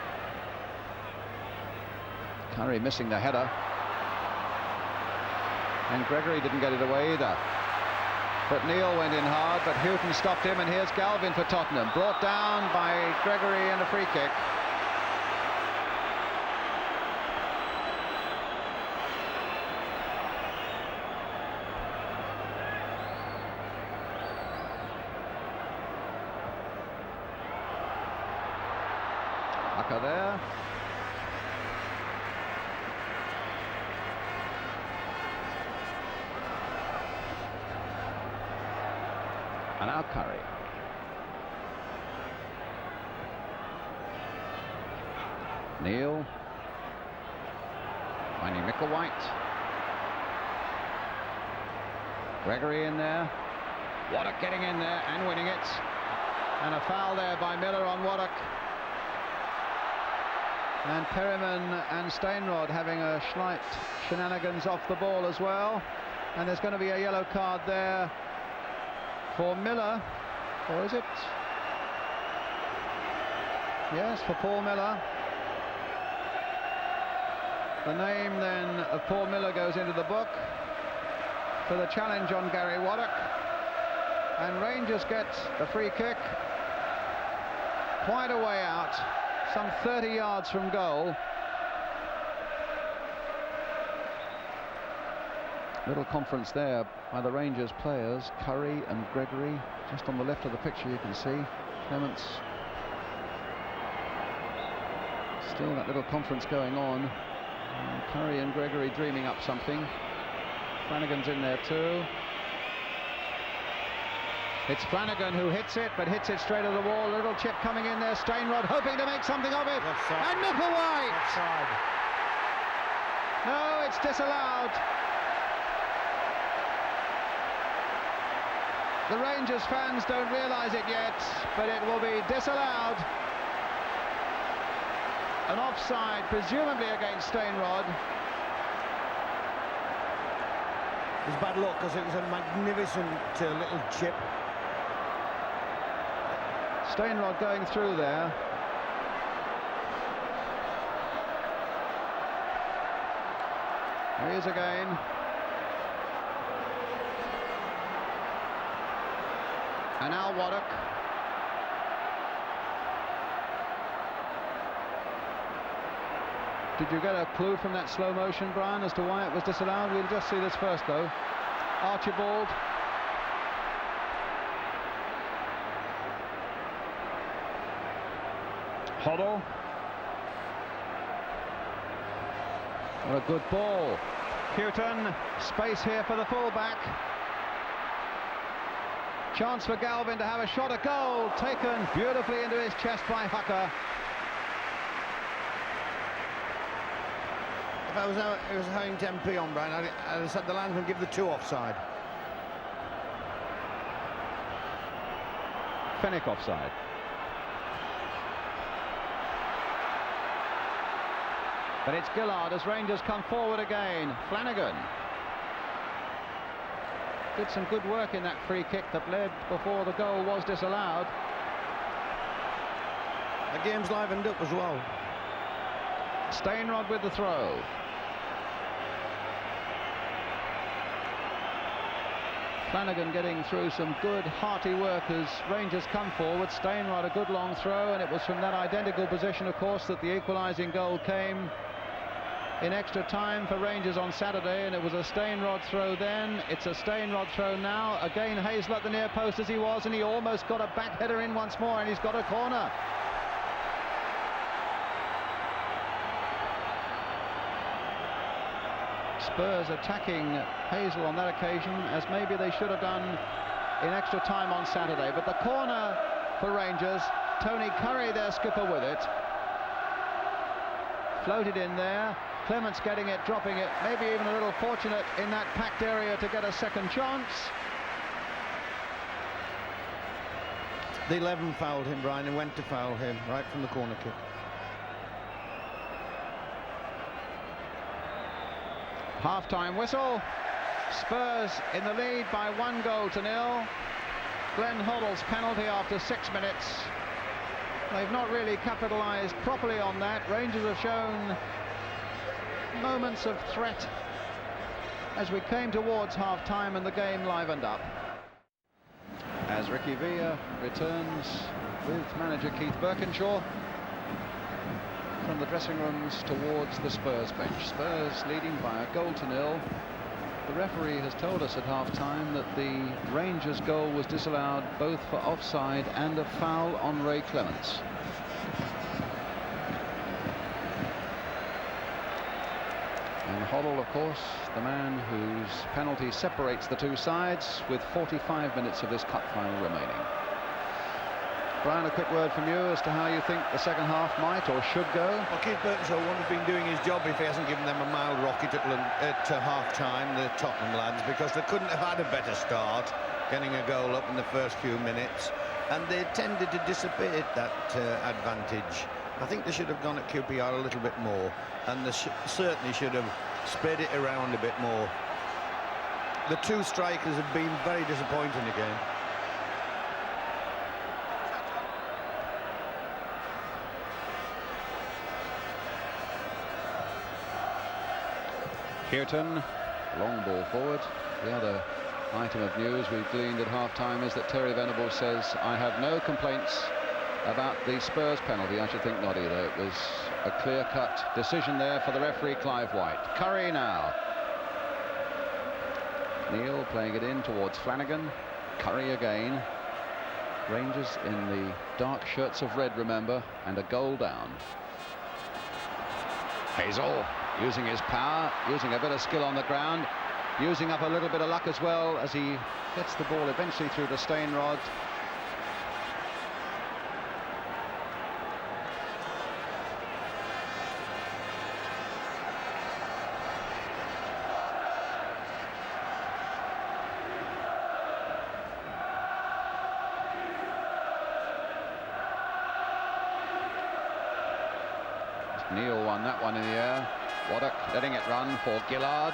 Curry missing the header. And Gregory didn't get it away either. But Neil went in hard, but Houghton stopped him, and here's Galvin for Tottenham. Brought down by Gregory and a free kick. Hucker there. And now Curry. Neil. Finding Micklewhite. Gregory in there. Waddock getting in there and winning it. And a foul there by Miller on Waddock. And Perriman and Stainrod having a slight shenanigans off the ball as well. And there's going to be a yellow card there for Miller, or is it? Yes, for Paul Miller. The name then of Paul Miller goes into the book for the challenge on Gary Waddock. And Rangers get a free kick quite a way out, some 30 yards from goal. Little conference there by the Rangers players, Curry and Gregory. Just on the left of the picture you can see Clements. Still that little conference going on. And Curry and Gregory dreaming up something. Flanagan's in there too. It's Flanagan who hits it, but hits it straight at the wall. A little chip coming in there. Stainrod hoping to make something of it. Offside. And Micklewhite! Offside. No, it's disallowed. The Rangers fans don't realise it yet, but it will be disallowed. An offside, presumably against Stainrod. It was bad luck because it was a magnificent little chip. Stainrod going through there. There he is again. And now Waddock. Did you get a clue from that slow motion, Brian, as to why it was disallowed? We'll just see this first, though. Archibald. Hoddle. What a good ball. Houghton, space here for the fullback. Chance for Galvin to have a shot at goal, taken beautifully into his chest by Hucker. If I was having 10p on, Brian, I'd have said the linesman give the 2 offside. Fenwick offside. But it's Gillard as Rangers come forward again. Flanagan did some good work in that free kick that led before the goal was disallowed. The game's livened up as well. Stainrod with the throw. Flanagan getting through some good hearty work as Rangers come forward. Stainrod a good long throw, and it was from that identical position, of course, that the equalising goal came in extra time for Rangers on Saturday, and it was a Stainrod throw then. It's a Stainrod throw now. Again, Hazel at the near post as he was, and he almost got a back header in once more, and he's got a corner. Spurs attacking Hazel on that occasion, as maybe they should have done in extra time on Saturday. But the corner for Rangers, Tony Curry, their skipper, with it. Floated in there. Clements getting it, dropping it, maybe even a little fortunate in that packed area to get a second chance. The 11 fouled him, Brian, and went to foul him right from the corner kick. Half-time whistle. Spurs in the lead by 1-0. Glenn Hoddle's penalty after 6 minutes. They've not really capitalised properly on that. Rangers have shown moments of threat as we came towards half-time and the game livened up. As Ricky Villa returns with manager Keith Birkinshaw from the dressing rooms towards the Spurs bench. Spurs leading by 1-0. The referee has told us at half-time that the Rangers goal was disallowed both for offside and a foul on Ray Clements. And Hoddle, of course, the man whose penalty separates the two sides, with 45 minutes of this cup final remaining. Brian, a quick word from you as to how you think the second half might or should go. Well, Keith Birkinshaw wouldn't have been doing his job if he hasn't given them a mild rocket at half-time, the Tottenham lads, because they couldn't have had a better start, getting a goal up in the first few minutes, and they tended to dissipate that advantage. I think they should have gone at QPR a little bit more, and they certainly should have spread it around a bit more. The two strikers have been very disappointing again. Houghton, long ball forward. The other item of news we've gleaned at half-time is that Terry Venables says, I have no complaints about the Spurs penalty. I should think not either. It was a clear-cut decision there for the referee, Clive White. Curry now. Neil playing it in towards Flanagan. Curry again. Rangers in the dark shirts of red, remember, and a goal down. Hazel using his power, using a bit of skill on the ground, using up a little bit of luck as well as he gets the ball eventually through the Stainrod. Neil won that one in the air. Waddock letting it run for Gillard.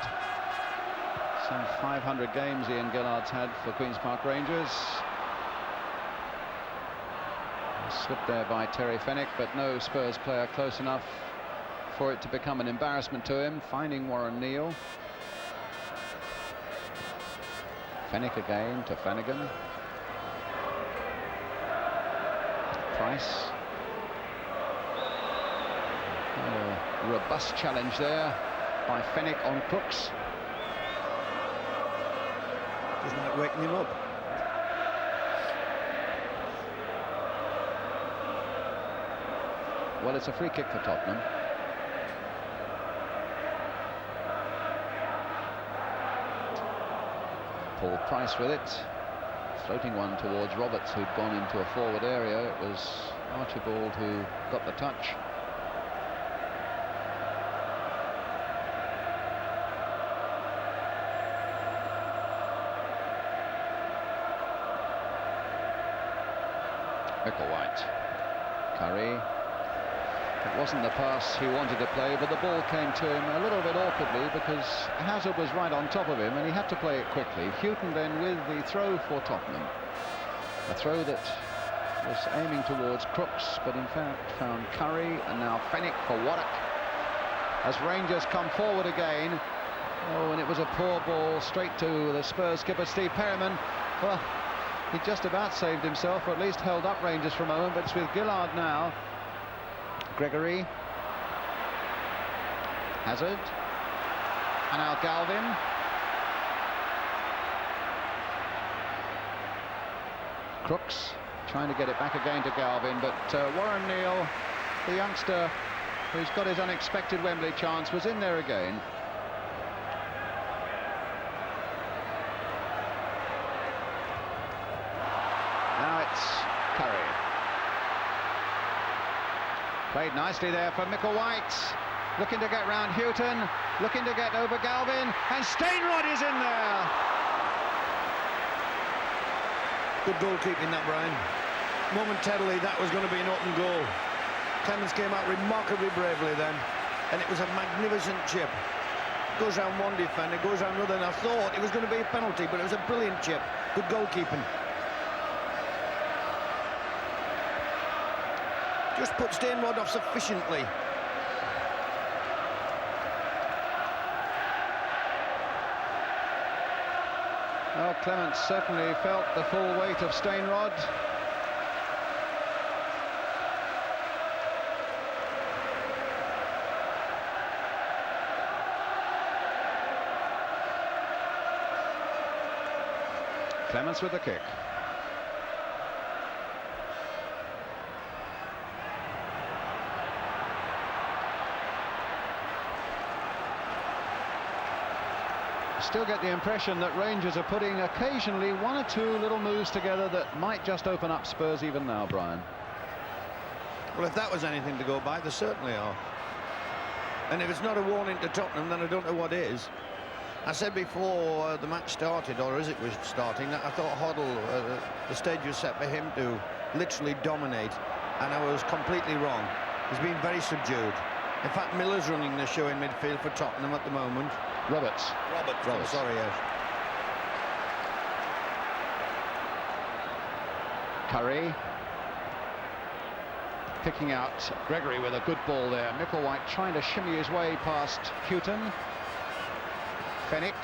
Some 500 games Ian Gillard's had for Queen's Park Rangers. Slipped there by Terry Fenwick, but no Spurs player close enough for it to become an embarrassment to him, finding Warren Neal. Fenwick again to Flanagan. Price. Robust challenge there by Fenwick on Crooks. Doesn't like waking him up. Well, it's a free kick for Tottenham. Paul Price with it. Floating one towards Roberts, who'd gone into a forward area. It was Archibald who got the touch. Micklewhite. Curry. It wasn't the pass he wanted to play, but the ball came to him a little bit awkwardly because Hazard was right on top of him and he had to play it quickly. Houghton then with the throw for Tottenham. A throw that was aiming towards Crooks, but in fact found Curry, and now Fenwick for Waddock. As Rangers come forward again. Oh, and it was a poor ball straight to the Spurs skipper, Steve Perryman. Well, he just about saved himself, or at least held up Rangers for a moment, but it's with Gillard now. Gregory, Hazard, and now Galvin. Crooks trying to get it back again to Galvin, but Warren Neal, the youngster who's got his unexpected Wembley chance, was in there again. Now it's Curry. Played nicely there for Micklewhite, looking to get round Houghton, looking to get over Galvin, and Steinrod is in there. Good goalkeeping that, Brian. Momentarily that was going to be an open goal. Clemens came out remarkably bravely then, and it was a magnificent chip. Goes round one defender, goes round another, and I thought it was going to be a penalty, but it was a brilliant chip. Good goalkeeping. Just put Steinrod off sufficiently. Well, Clements certainly felt the full weight of Steinrod. Clements with the kick. Still get the impression that Rangers are putting occasionally one or two little moves together that might just open up Spurs even now, Brian. Well, if that was anything to go by, they certainly are. And if it's not a warning to Tottenham, then I don't know what is. I said before the match started, or as it was starting, that I thought Hoddle, the stage was set for him to literally dominate, and I was completely wrong. He's been very subdued. In fact, Miller's running the show in midfield for Tottenham at the moment. Roberts. Oh, sorry, yes. Curry. Picking out Gregory with a good ball there. Micklewhite trying to shimmy his way past Houghton. Fenwick.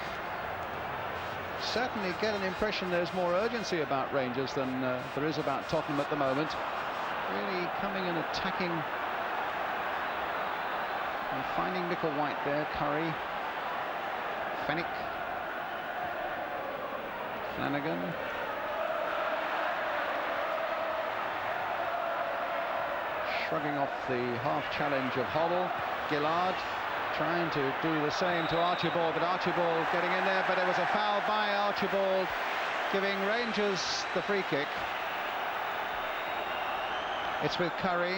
Certainly get an impression there's more urgency about Rangers than there is about Tottenham at the moment. Really coming and attacking and finding Micklewhite there. Curry. Fenwick. Flanagan. Shrugging off the half challenge of Hoddle. Gillard trying to do the same to Archibald, but Archibald getting in there, but it was a foul by Archibald, giving Rangers the free kick. It's with Curry.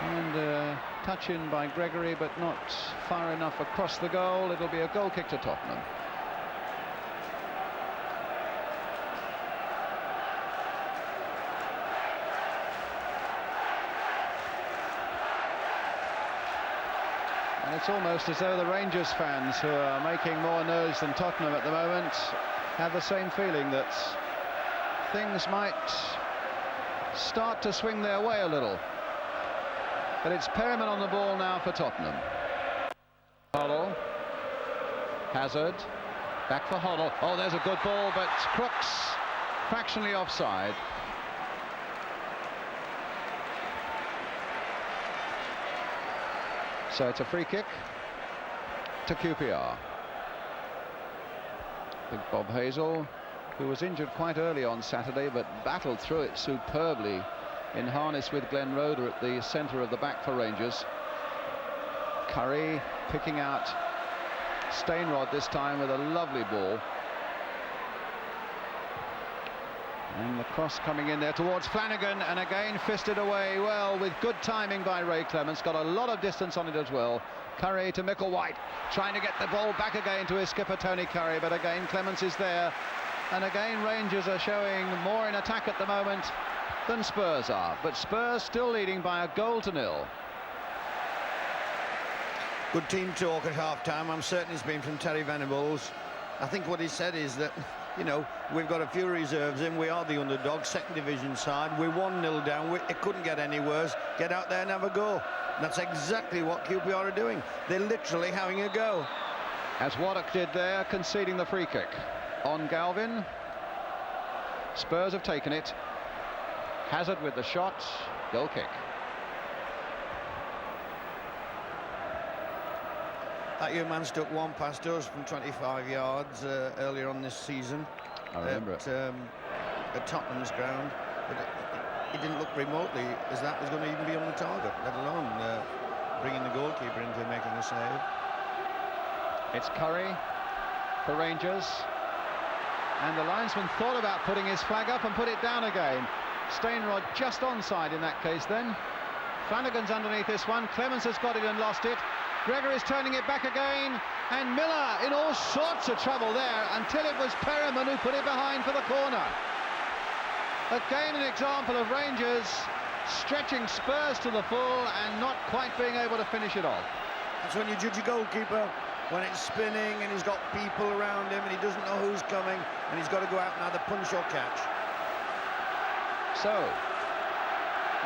And touch in by Gregory, but not far enough across the goal. It'll be a goal kick to Tottenham. And it's almost as though the Rangers fans, who are making more noise than Tottenham at the moment, have the same feeling that things might start to swing their way a little. But it's Perryman on the ball now for Tottenham. Hoddle. Hazard. Back for Hoddle. Oh, there's a good ball, but Crooks fractionally offside. So it's a free kick to QPR. Big Bob Hazel, who was injured quite early on Saturday but battled through it superbly in harness with Glenn Roeder at the centre of the back for Rangers. Curry picking out Stainrod this time with a lovely ball. And the cross coming in there towards Flanagan, and again fisted away well with good timing by Ray Clements. Got a lot of distance on it as well. Curry to Micklewhite, trying to get the ball back again to his skipper Tony Curry, but again Clements is there. And again Rangers are showing more in attack at the moment than Spurs are, but Spurs still leading by a goal to nil. Good team talk at half-time. I'm certain it's been from Terry Venables. I think what he said is that, you know, we've got a few reserves in. We are the underdog, second division side. We're 1-0 down. It couldn't get any worse. Get out there and have a go. And that's exactly what QPR are doing. They're literally having a go. As Waddock did there, conceding the free kick on Galvin. Spurs have taken it. Hazard with the shot. Goal kick. That young man stuck one past us from 25 yards earlier on this season. I remember it. At Tottenham's ground. But it didn't look remotely as that was going to even be on the target, let alone bringing the goalkeeper into making a save. It's Curry for Rangers. And the linesman thought about putting his flag up and put it down again. Stainrod just onside in that case then. Flanagan's underneath this one. Clements has got it and lost it. Gregor is turning it back again, and Miller in all sorts of trouble there until it was Perriman who put it behind for the corner. Again an example of Rangers stretching Spurs to the full and not quite being able to finish it off. That's when you judge a goalkeeper, when it's spinning and he's got people around him and he doesn't know who's coming and he's got to go out and either punch or catch. So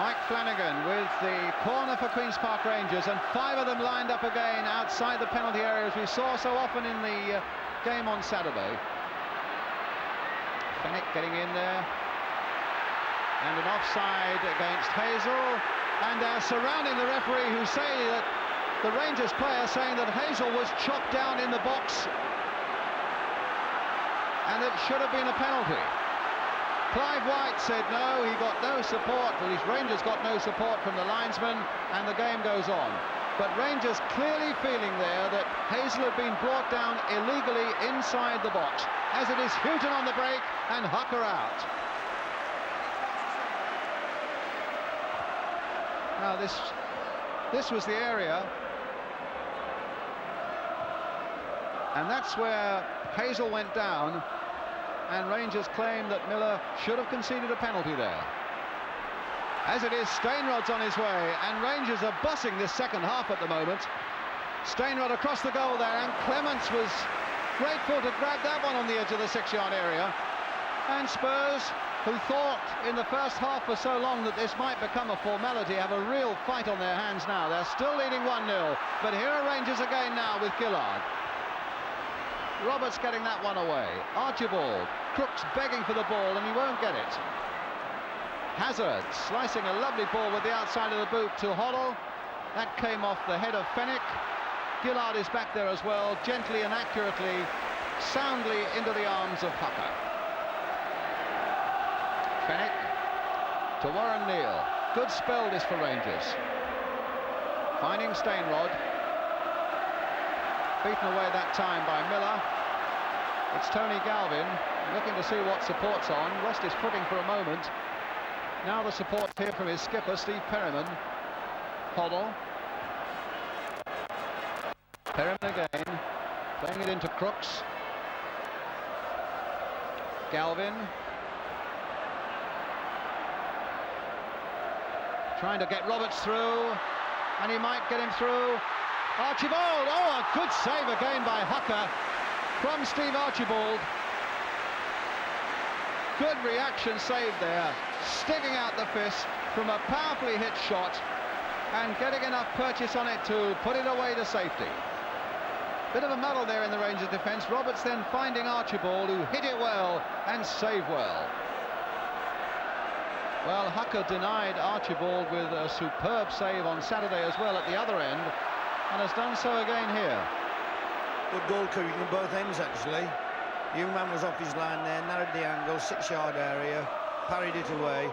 Mike Flanagan with the corner for Queen's Park Rangers, and 5 of them lined up again outside the penalty area, as we saw so often in the game on Saturday. Fennick getting in there, and an offside against Hazel, and they're surrounding the referee, who say that the Rangers player saying that Hazel was chopped down in the box and it should have been a penalty. Clive White said no, he got no support, but his Rangers got no support from the linesman, and the game goes on. But Rangers clearly feeling there that Hazel had been brought down illegally inside the box, as it is Houghton on the break and Hucker out. Now this was the area, and that's where Hazel went down, and Rangers claim that Miller should have conceded a penalty there. As it is, Stainrod's on his way, and Rangers are bussing this second half at the moment. Stainrod across the goal there, and Clements was grateful to grab that one on the edge of the 6-yard area. And Spurs, who thought in the first half for so long that this might become a formality, have a real fight on their hands now. They're still leading 1-0, but here are Rangers again now with Gillard. Roberts getting that one away. Archibald, Crooks begging for the ball, and he won't get it. Hazard slicing a lovely ball with the outside of the boot to Hoddle. That came off the head of Fennick. Gillard is back there as well, gently and accurately, soundly into the arms of Hucker. Fennick to Warren Neal. Good spell this for Rangers. Finding Stainrod. Beaten away that time by Miller. It's Tony Galvin looking to see what support's on. Lost his footing for a moment. Now the support here from his skipper, Steve Perriman. Hoddle. Perriman again, playing it into Crooks. Galvin. Trying to get Roberts through, and he might get him through. Archibald, oh, a good save again by Hucker from Steve Archibald. Good reaction save there, sticking out the fist from a powerfully hit shot and getting enough purchase on it to put it away to safety. Bit of a muddle there in the Rangers defence. Roberts then finding Archibald, who hit it well and saved well. Well, Hucker denied Archibald with a superb save on Saturday as well at the other end. and has done so again here. Good goal kicking on both ends, actually. The young man was off his line there, narrowed the angle, 6-yard area, parried it away.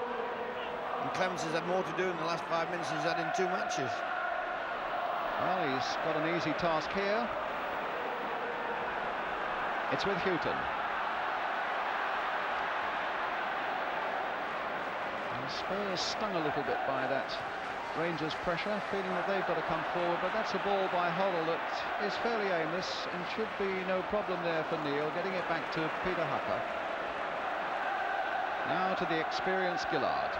And Clements has had more to do in the last 5 minutes than he's had in 2 matches. Well, he's got an easy task here. It's with Houghton. And Spurs stung a little bit by that Rangers pressure, feeling that they've got to come forward, but that's a ball by Hoddle that is fairly aimless and should be no problem there for Neil, getting it back to Peter Hucker. Now to the experienced Gillard.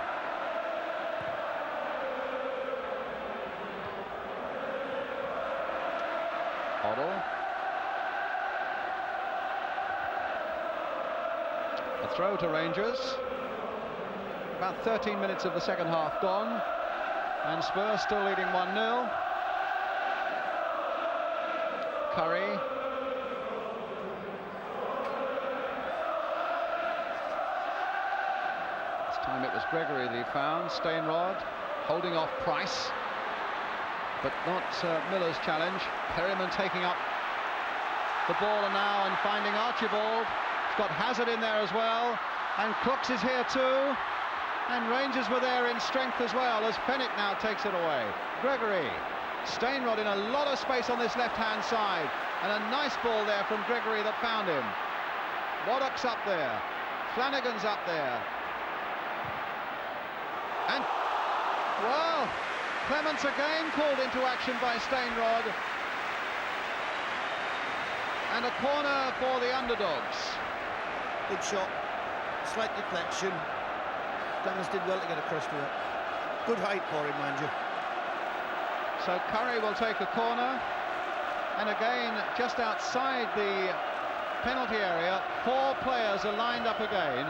Hoddle. A throw to Rangers. About 13 minutes of the second half gone. And Spurs still leading 1-0. Curry. This time it was Gregory that he found. Stainrod holding off Price, but not Miller's challenge. Perryman taking up the ball now and finding Archibald. He's got Hazard in there as well, and Crooks is here too. And Rangers were there in strength as well as Fenwick now takes it away. Gregory, Stainrod in a lot of space on this left-hand side, and a nice ball there from Gregory that found him. Waddock's up there, Flanagan's up there, and well, Clements again called into action by Stainrod, and a corner for the underdogs. Good shot, slight deflection. Clements did well to get across to it. Good height for him, mind you. So Curry will take a corner, and again just outside the penalty area, 4 players are lined up again.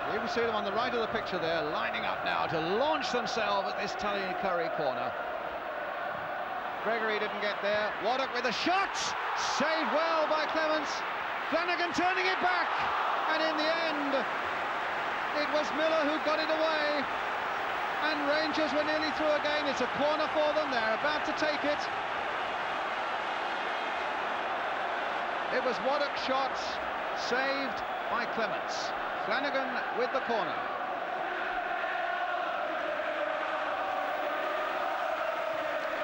You can see them on the right of the picture there, lining up now to launch themselves at this Tully Curry corner. Gregory didn't get there. Waddock with a shot, saved well by Clements. Flanagan turning it back, and in the end it was Miller who got it away, and Rangers were nearly through again. It's a corner for them, they're about to take it. It was Waddock's shot, saved by Clements. Flanagan with the corner.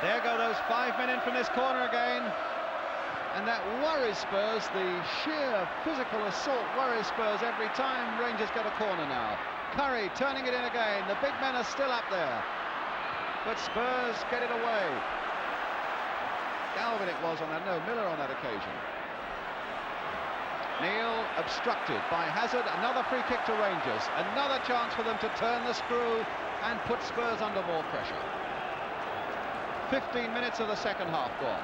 There go those 5 men in from this corner again. And that worries Spurs, the sheer physical assault worries Spurs every time Rangers get a corner now. Curry turning it in again, the big men are still up there, but Spurs get it away. Galvin it was on that, no, Miller on that occasion. Neil obstructed by Hazard, another free kick to Rangers, another chance for them to turn the screw and put Spurs under more pressure. 15 minutes of the second half gone.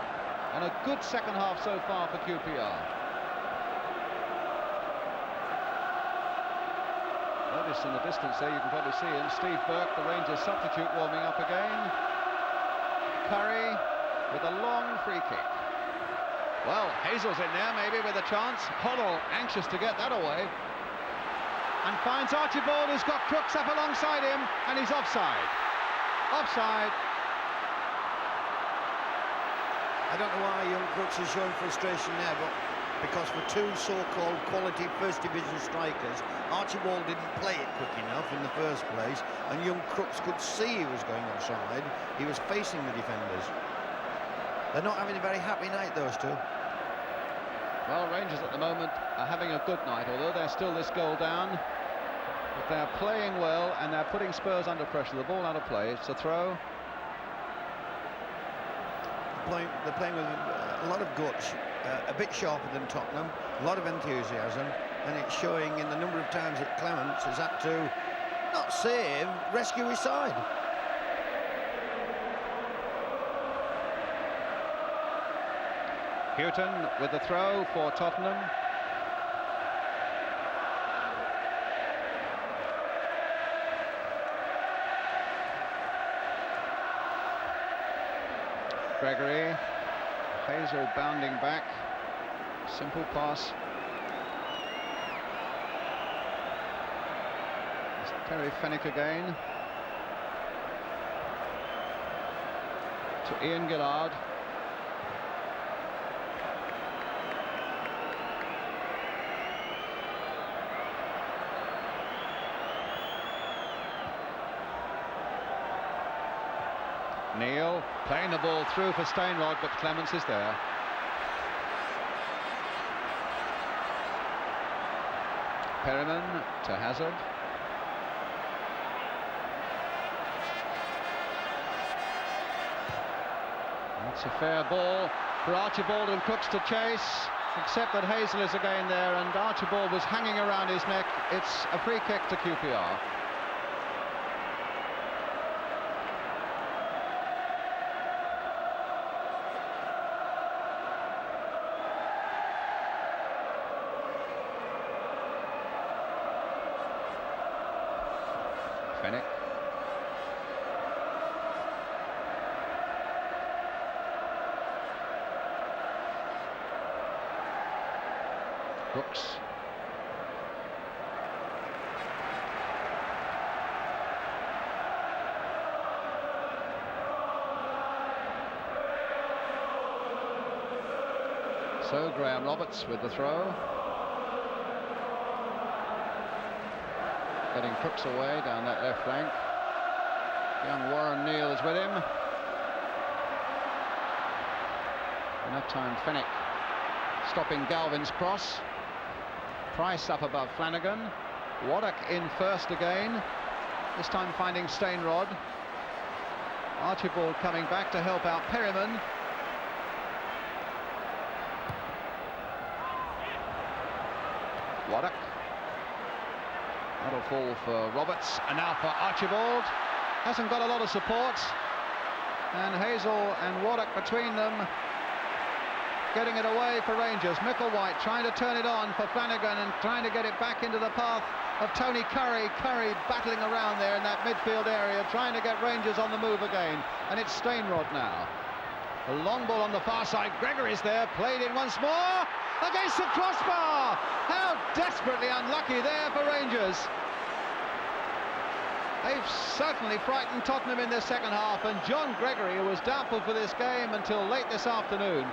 And a good second half so far for QPR. Notice in the distance there, you can probably see him, Steve Burke, the Rangers substitute, warming up again. Curry with a long free kick. Well, Hazel's in there, maybe with a chance. Hoddle anxious to get that away. And finds Archibald, who's got Crooks up alongside him, and he's offside. Offside. I don't know why young Crooks is showing frustration there, but because for 2 so-called quality first division strikers, Archibald didn't play it quick enough in the first place, and young Crooks could see he was going offside. He was facing the defenders. They're not having a very happy night, those two. Well, Rangers at the moment are having a good night, although they're still this goal down. But they're playing well, and they're putting Spurs under pressure. The ball out of play, it's a throw. They're playing with a lot of guts, a bit sharper than Tottenham, a lot of enthusiasm, and it's showing in the number of times that Clements has had to not save, rescue his side. Houghton with the throw for Tottenham. Gregory, Hazel bounding back, simple pass. It's Terry Fenwick again. to Ian Gillard. Neil playing the ball through for Stainrod, but Clements is there. Perryman to Hazard. It's a fair ball for Archibald and Crooks to chase, except that Hazel is again there, and Archibald was hanging around his neck. It's a free kick to QPR. Fennick. Brooks. So Graham Roberts with the throw. Getting Crooks away down that left flank. Young Warren Neal is with him. And that time Fennick stopping Galvin's cross. Price up above Flanagan. Waddock in first again, this time finding Stainrod. Archibald coming back to help out Perryman. Waddock. That'll fall for Roberts, and now for Archibald. Hasn't got a lot of support. And Hazel and Waddock between them, getting it away for Rangers. Micklewhite trying to turn it on for Flanagan and trying to get it back into the path of Tony Curry. Curry battling around there in that midfield area, trying to get Rangers on the move again. And it's Stainrod now. A long ball on the far side. Gregory's there, played in once more against the crossbar. How desperately unlucky there for Rangers. They've certainly frightened Tottenham in the second half, and John Gregory, who was doubtful for this game until late this afternoon.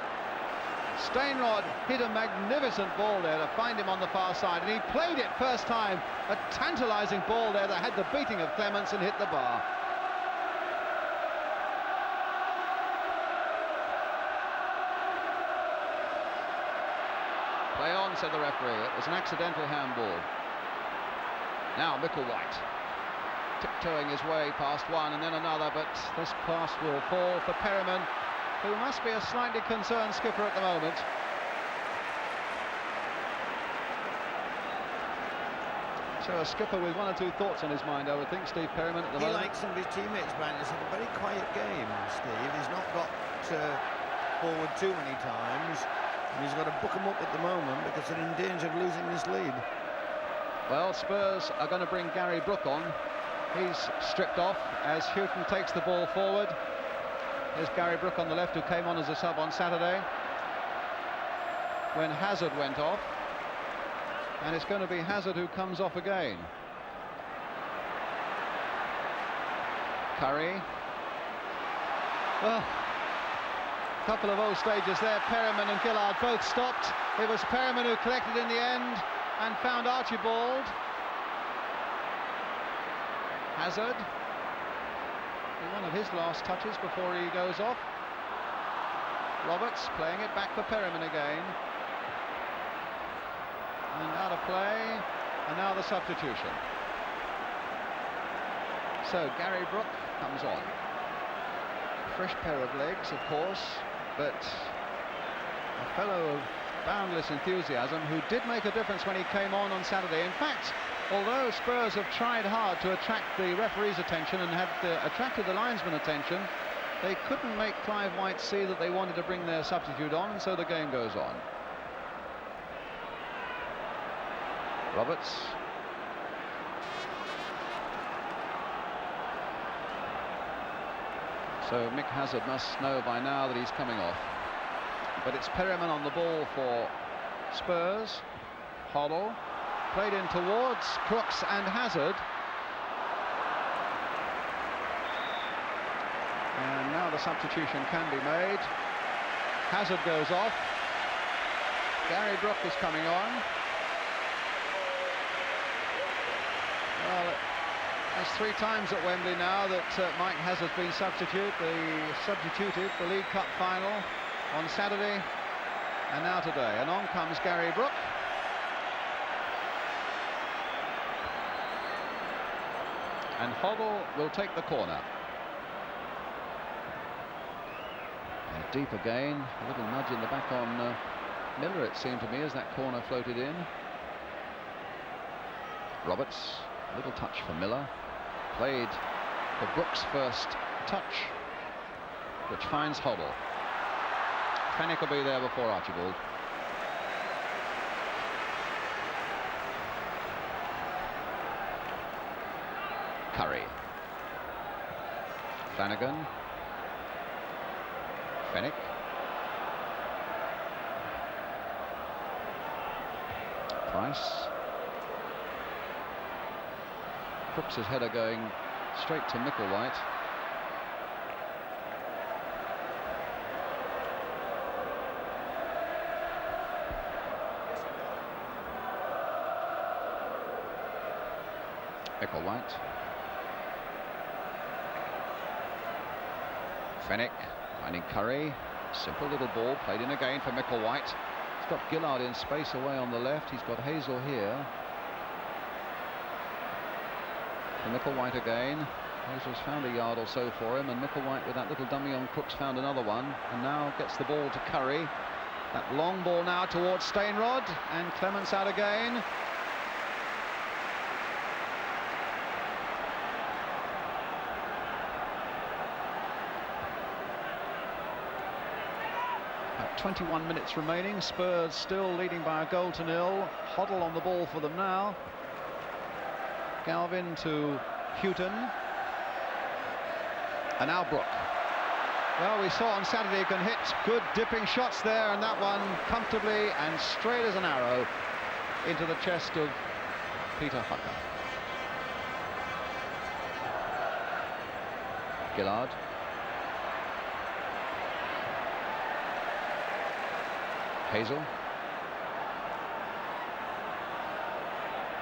Stainrod hit a magnificent ball there to find him on the far side, and he played it first time. A tantalising ball there that had the beating of Clements and hit the bar. Play on, said the referee. It was an accidental handball. Now Micklewhite tiptoeing his way past one and then another, but this pass will fall for Perryman, who must be a slightly concerned skipper at the moment. So a skipper with one or two thoughts on his mind, I would think, Steve Perryman at the moment. He likes some of his teammates, Brian. It's a very quiet game, Steve. He's not got forward too many times, and he's got to book them up at the moment because they're in danger of losing this lead. Well, Spurs are going to bring Gary Brooke on. He's stripped off as Houghton takes the ball forward. There's Gary Brooke on the left, who came on as a sub on Saturday when Hazard went off, and it's going to be Hazard who comes off again. Curry. Well, a couple of old stages there. Perryman and Gillard both stopped. It was Perryman who collected in the end and found Archibald. Hazard, one of his last touches before he goes off. Roberts playing it back for Perryman again. And out of play, and now the substitution. So Gary Brooke comes on. Fresh pair of legs, of course, but a fellow of boundless enthusiasm who did make a difference when he came on Saturday. In fact, although Spurs have tried hard to attract the referee's attention and had attracted the linesman's attention, they couldn't make Clive White see that they wanted to bring their substitute on, and so the game goes on. Roberts. So Mick Hazard must know by now that he's coming off. But it's Perryman on the ball for Spurs. Hoddle played in towards Crooks and Hazard. And now now the substitution can be made. Hazard goes off. Gary Brooke is coming on. Well, that's 3 times at Wembley now that Mike Hazard's been substituted. The League Cup final on Saturday, and now today. And on comes Gary Brooke. And Hoddle will take the corner. And deep again, a little nudge in the back on Miller, it seemed to me, as that corner floated in. Roberts, a little touch for Miller. Played for Brooks' first touch, which finds Hoddle. Fenwick will be there before Archibald. Curry. Flanagan. Fenwick. Price. Crooks' header going straight to Micklewhite. Micklewhite. Fenwick finding Curry. Simple little ball played in again for Micklewhite. He's got Gillard in space away on the left. He's got Hazel here. For Micklewhite again. Hazel's found a yard or so for him, and Micklewhite with that little dummy on Crooks found another one, and now gets the ball to Curry. That long ball now towards Stainrod, and Clements out again. About 21 minutes remaining. Spurs still leading by a goal to nil. Hoddle on the ball for them now. Galvin to Houghton. And now Brooke. Well, we saw on Saturday he can hit good dipping shots there, and that one comfortably and straight as an arrow into the chest of Peter Hucker. Gillard. Hazel.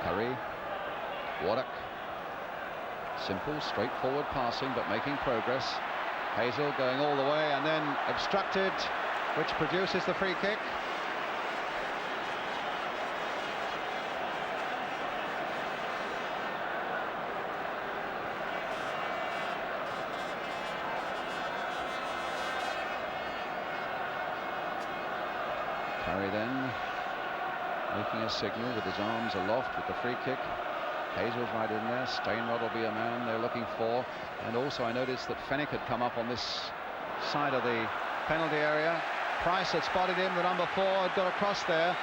Curry. Waddock. Simple, straightforward passing, but making progress. Hazel going all the way and then obstructed, which produces the free kick. Curry then making a signal with his arms aloft with the free kick. Hazel's right in there. Stainrod will be a man they're looking for. And also I noticed that Fenwick had come up on this side of the penalty area. Price had spotted him, the number 4 had got across there.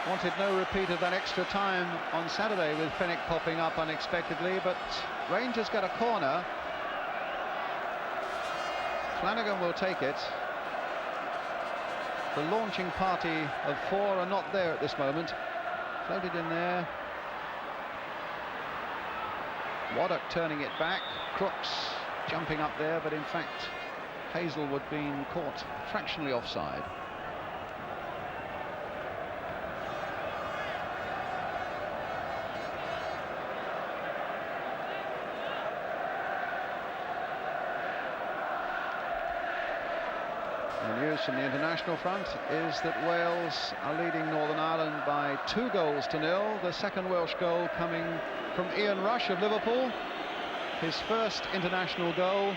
Wanted no repeat of that extra time on Saturday with Fenwick popping up unexpectedly, but Rangers get a corner. Flanagan will take it. The launching party of 4 are not there at this moment. Floated in there. Waddock turning it back. Crooks jumping up there, but in fact Hazelwood being caught fractionally offside. The news from the international front is that Wales are leading Northern Ireland by 2 goals to nil. The second Welsh goal coming from Ian Rush of Liverpool. His first international goal,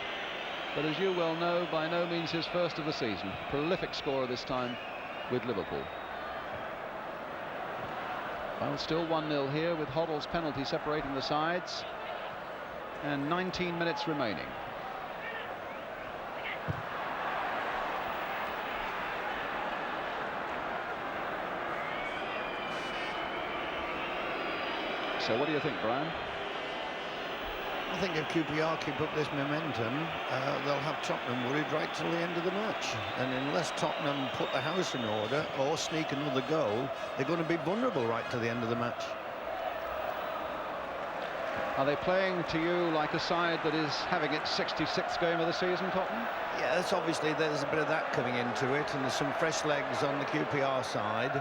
but as you well know, by no means his first of the season. Prolific scorer this time with Liverpool. Well, still 1-0 here with Hoddle's penalty separating the sides, and 19 minutes remaining. So what do you think, Brian? I think if QPR keep up this momentum, they'll have Tottenham worried right till the end of the match. And unless Tottenham put the house in order or sneak another goal, they're going to be vulnerable right to the end of the match. Are they playing to you like a side that is having its 66th game of the season, Tottenham? Yes, obviously there's a bit of that coming into it, and there's some fresh legs on the QPR side,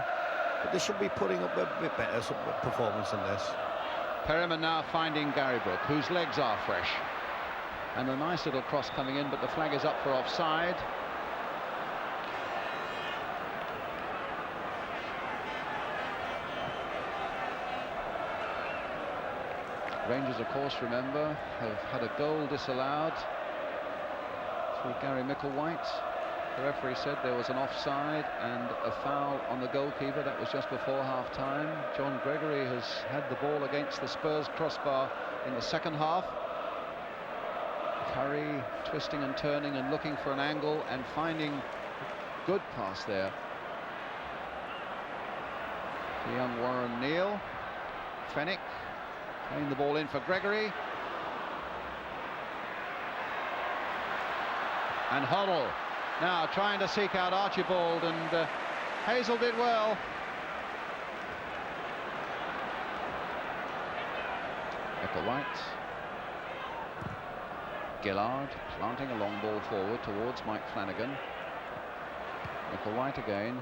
but they should be putting up a bit better performance than this. Perryman now finding Gary Brook, whose legs are fresh. And a nice little cross coming in, but the flag is up for offside. Rangers, of course, remember, have had a goal disallowed through Gary Micklewhite. The referee said there was an offside and a foul on the goalkeeper. That was just before half-time. John Gregory has had the ball against the Spurs crossbar in the second half. Curry twisting and turning and looking for an angle and finding good pass there to young Warren Neal. Fennick playing the ball in for Gregory. And Hoddle now trying to seek out Archibald, and Hazel did well. Micklewhite. Gillard planting a long ball forward towards Mike Flanagan. Micklewhite again.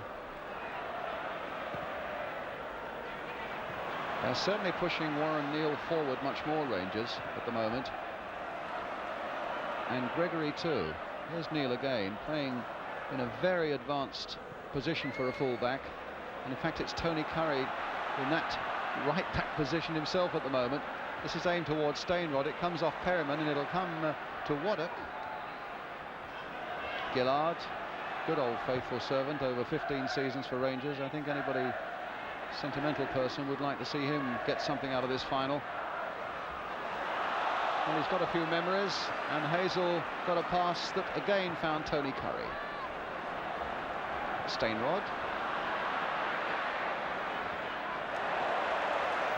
They're certainly pushing Warren Neal forward much more, Rangers, at the moment. And Gregory too. Here's Neal again, playing in a very advanced position for a fullback. And in fact, it's Tony Curry in that right back position himself at the moment. This is aimed towards Stainrod. It comes off Perryman and it'll come to Waddock. Gillard, good old faithful servant, over 15 seasons for Rangers. I think anybody sentimental person would like to see him get something out of this final. Well, he's got a few memories, and Hazel got a pass that again found Tony Curry. Stainrod.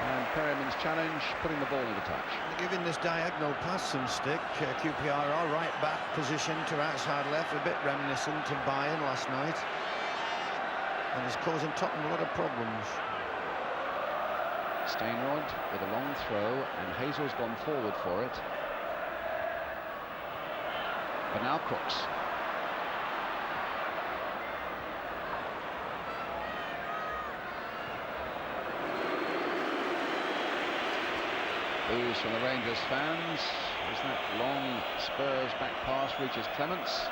And Perryman's challenge, putting the ball into touch. Giving this diagonal pass some stick. QPR are right back position to outside left, a bit reminiscent of Bayern last night. And it's causing Tottenham a lot of problems. Stainrod with a long throw, and Hazel's gone forward for it. But now Crooks. Boos from the Rangers fans as that long Spurs back pass reaches Clements.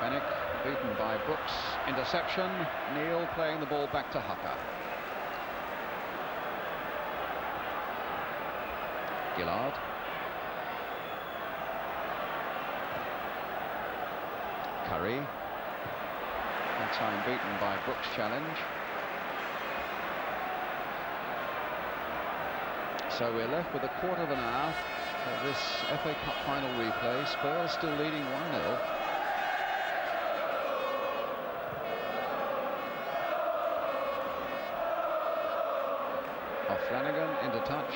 Fennick beaten by Brooks. Interception. Neal playing the ball back to Hucker. Gillard. Curry. That time beaten by Brooks' challenge. So we're left with a quarter of an hour of this FA Cup final replay. Spurs still leading 1-0. Off Flanagan, into touch,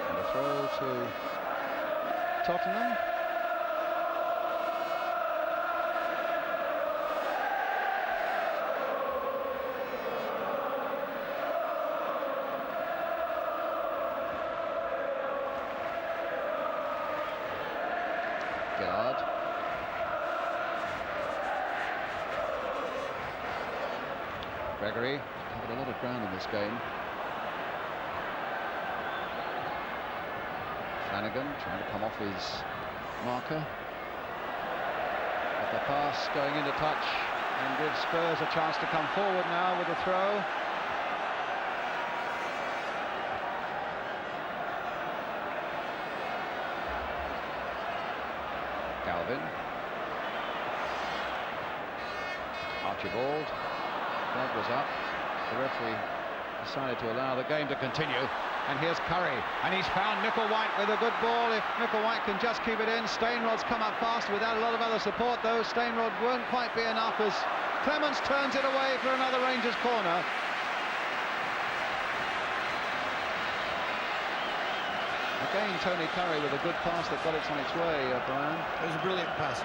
and a throw to Tottenham. Gillard. Gregory covered a lot of ground in this game. Flanagan trying to come off his marker. But the pass going into touch and gives Spurs a chance to come forward now with a throw. Galvin. Archibald. Flag was up. The referee decided to allow the game to continue. And here's Curry, and he's found Micklewhite with a good ball. If Micklewhite can just keep it in. Stainrod's come up fast without a lot of other support, though. Stainrod won't quite be enough as Clements turns it away for another Rangers corner. Again, Tony Curry with a good pass that got it on its way, Brian. It was a brilliant pass.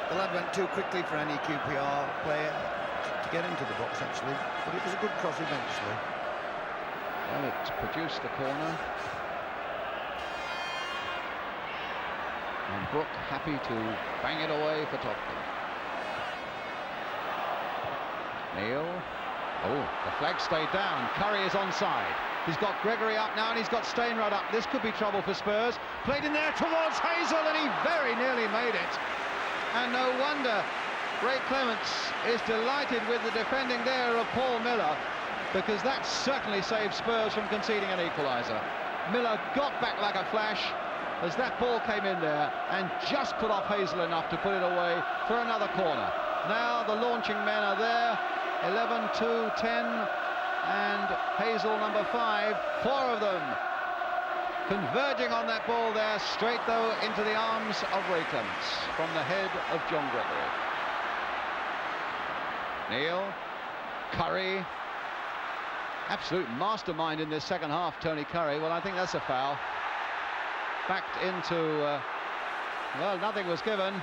The lad went too quickly for any QPR player to get into the box, actually. But it was a good cross eventually. Well, it produced the corner. And Brook happy to bang it away for Tottenham. Neil. Oh, the flag stayed down. Curry is onside. He's got Gregory up now and he's got Stainrod up. This could be trouble for Spurs. Played in there towards Hazel and he very nearly made it. And no wonder Ray Clements is delighted with the defending there of Paul Miller, because that certainly saved Spurs from conceding an equaliser. Miller got back like a flash as that ball came in there and just put off Hazel enough to put it away for another corner. Now the launching men are there. 11, 2, 10, and Hazel number 5, 4 of them converging on that ball there, straight though into the arms of Ray Clements from the head of John Gregory. Neil, Curry, absolute mastermind in this second half, Tony Curry. Well, I think that's a foul. Backed into, well, nothing was given.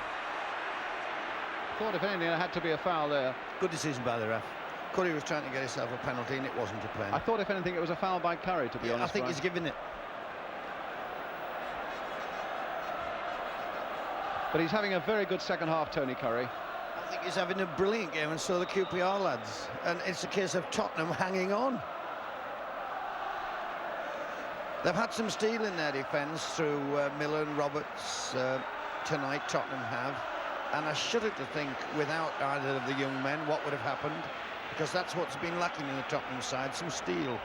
Thought if anything there had to be a foul there. Good decision by the ref. Curry was trying to get himself a penalty and it wasn't a pen. I thought if anything it was a foul by Curry, to be honest. I think he's given it. But he's having a very good second half, Tony Curry. I think he's having a brilliant game, and so the QPR lads. And it's a case of Tottenham hanging on. They've had some steel in their defence through Miller and Roberts tonight, Tottenham have. And I shudder to think, without either of the young men, what would have happened. Because that's what's been lacking in the Tottenham side, some steel.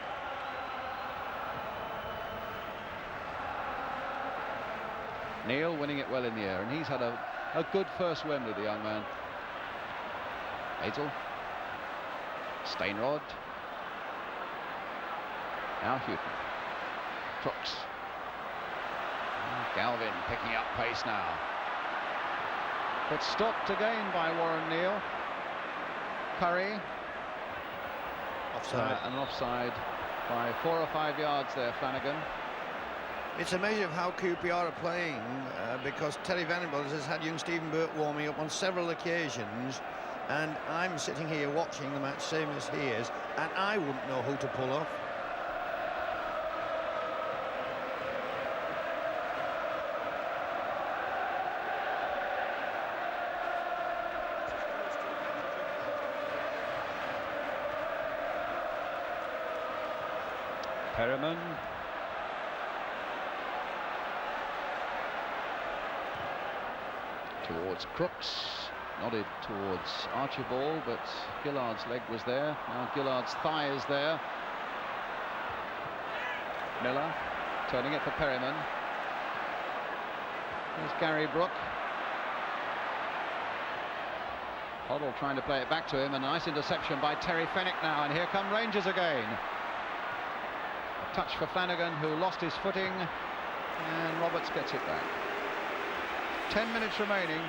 Neil winning it well in the air, and he's had a good first Wembley, the young man. Hazel. Stainrod. Now Houghton. Crooks. Galvin picking up pace now. But stopped again by Warren Neal. Curry. Offside. An offside by 4 or 5 yards there, Flanagan. It's a measure of how QPR are playing, because Terry Venables has had young Stephen Burt warming up on several occasions, and I'm sitting here watching the match, same as he is, and I wouldn't know who to pull off. Perriman. Towards Crooks, nodded towards Archibald, but Gillard's leg was there. Now Gillard's thigh is there. Miller turning it for Perriman. There's Gary Brook. Hoddle trying to play it back to him. A nice interception by Terry Fenwick now, and here come Rangers again. A touch for Flanagan, who lost his footing, and Roberts gets it back. 10 minutes remaining.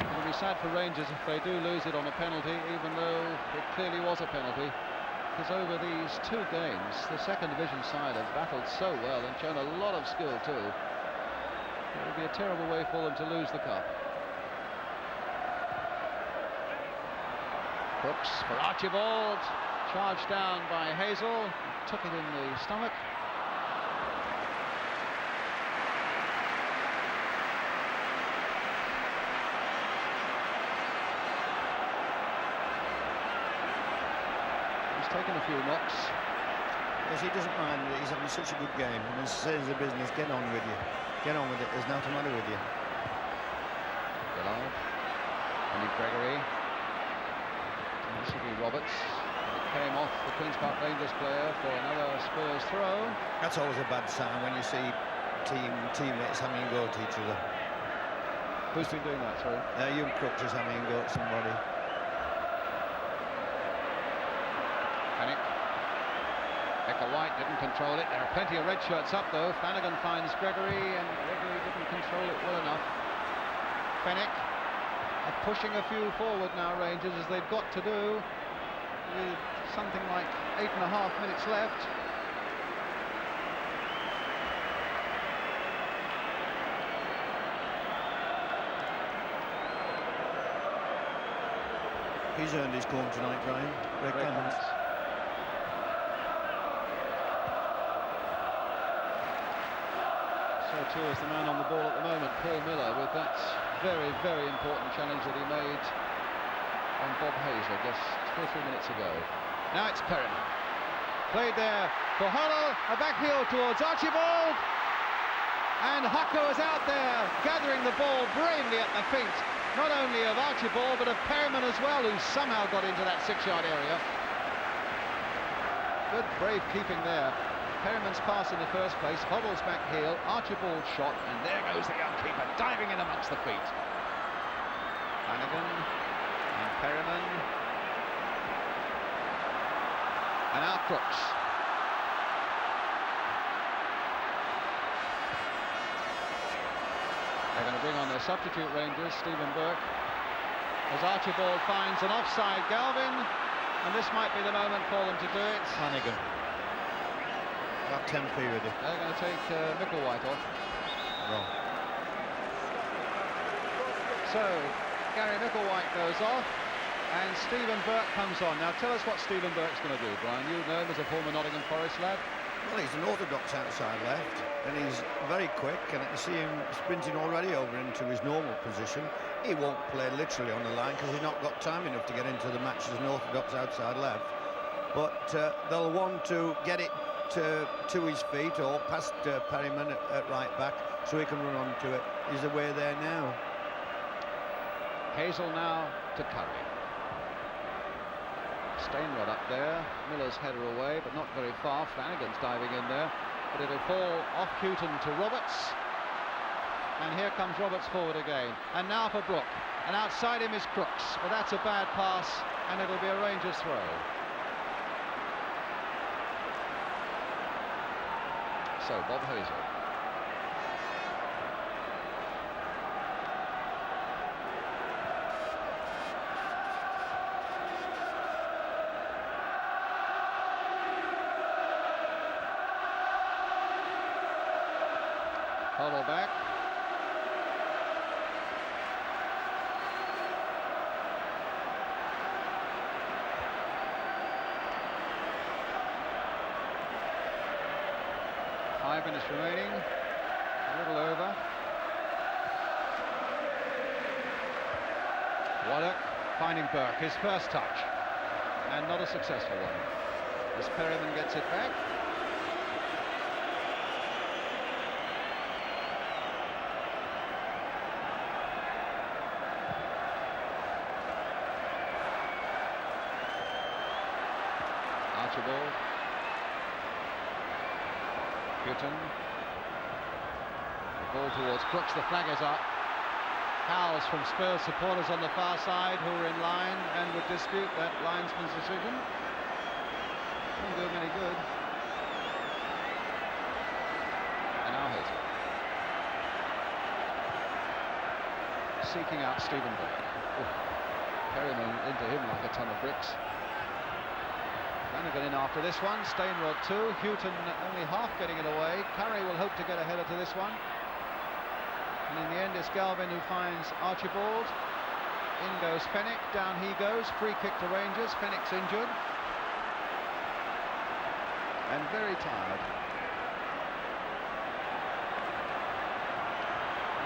It'll be sad for Rangers if they do lose it on a penalty, even though it clearly was a penalty. Because over these 2 games, the second division side have battled so well and shown a lot of skill too. It would be a terrible way for them to lose the cup. Crooks for Archibald, charged down by Hazel, took it in the stomach. He's taken a few knocks. Yes, he doesn't mind. He's having such a good game. And as says the business, get on with you. Get on with it. There's nothing the matter with you. Gillard, Andy Gregory. This will be Roberts. It came off the Queen's Park Rangers player for another Spurs throw. That's always a bad sign when you see teammates having a go at each other. Who's been doing that, sorry? Young Crooks is having a go at somebody. Panic. Becker White didn't control it. There are plenty of red shirts up though. Flanagan finds Gregory, and Gregory didn't control it well enough. Fenwick. pushing a few forward now, Rangers, as they've got to do with something like 8.5 minutes left. He's earned his corn tonight, Brian. Ray Clements. So too is the man on the ball at the moment, Paul Miller, with that very, very important challenge that he made on Bob Hazler just 2 or 3 minutes ago. Now it's Perryman. Played there for Hoddle, a back heel towards Archibald. And Hucko is out there, gathering the ball brilliantly at the feet, not only of Archibald, but of Perryman as well, who somehow got into that 6-yard area. Good, brave keeping there. Perryman's pass in the first place, Hoddle's back heel, Archibald's shot, and there goes the young keeper, diving in amongst the feet. Flanagan and Perryman. And now Crooks. They're going to bring on their substitute Rangers, Stephen Burke, as Archibald finds an offside Galvin, and this might be the moment for them to do it. Flanagan. Got 10p with it. They're going to take Micklewhite off. Wrong. So, Gary Micklewhite goes off, and Stephen Burke comes on. Now tell us what Stephen Burke's going to do, Brian. You know him as a former Nottingham Forest lad. Well, he's an orthodox outside left, and he's very quick, and I can see him sprinting already over into his normal position. He won't play literally on the line because he's not got time enough to get into the match as an orthodox outside left. But they'll want to get it to his feet or past Perryman at right back so he can run onto it. He's away there now. Hazel now to Curry. Stainrod up there, Miller's header away, but not very far. Flanagan's diving in there, but it'll fall off Houghton to Roberts. And here comes Roberts forward again. And now for Brook. And outside him is Crooks, but that's a bad pass, and it'll be a Rangers throw. So, Bob Hazel. Hoddle back. Five minutes remaining, a little over. Waddock finding Burke, his first touch, and not a successful one. As Perryman gets it back. Archibald. Houghton. The ball towards Crooks, the flag is up. Howls from Spurs supporters on the far side who are in line and would dispute that linesman's decision. Won't do him any good. And now Hazel. Seeking out Stephen Burke. Perryman into him like a ton of bricks. Flanagan in after this one, Stainrod too, Houghton only half getting it away. Curry will hope to get a header to this one. And in the end it's Galvin who finds Archibald. In goes Fenwick, down he goes, free kick to Rangers, Fenwick's injured. And very tired.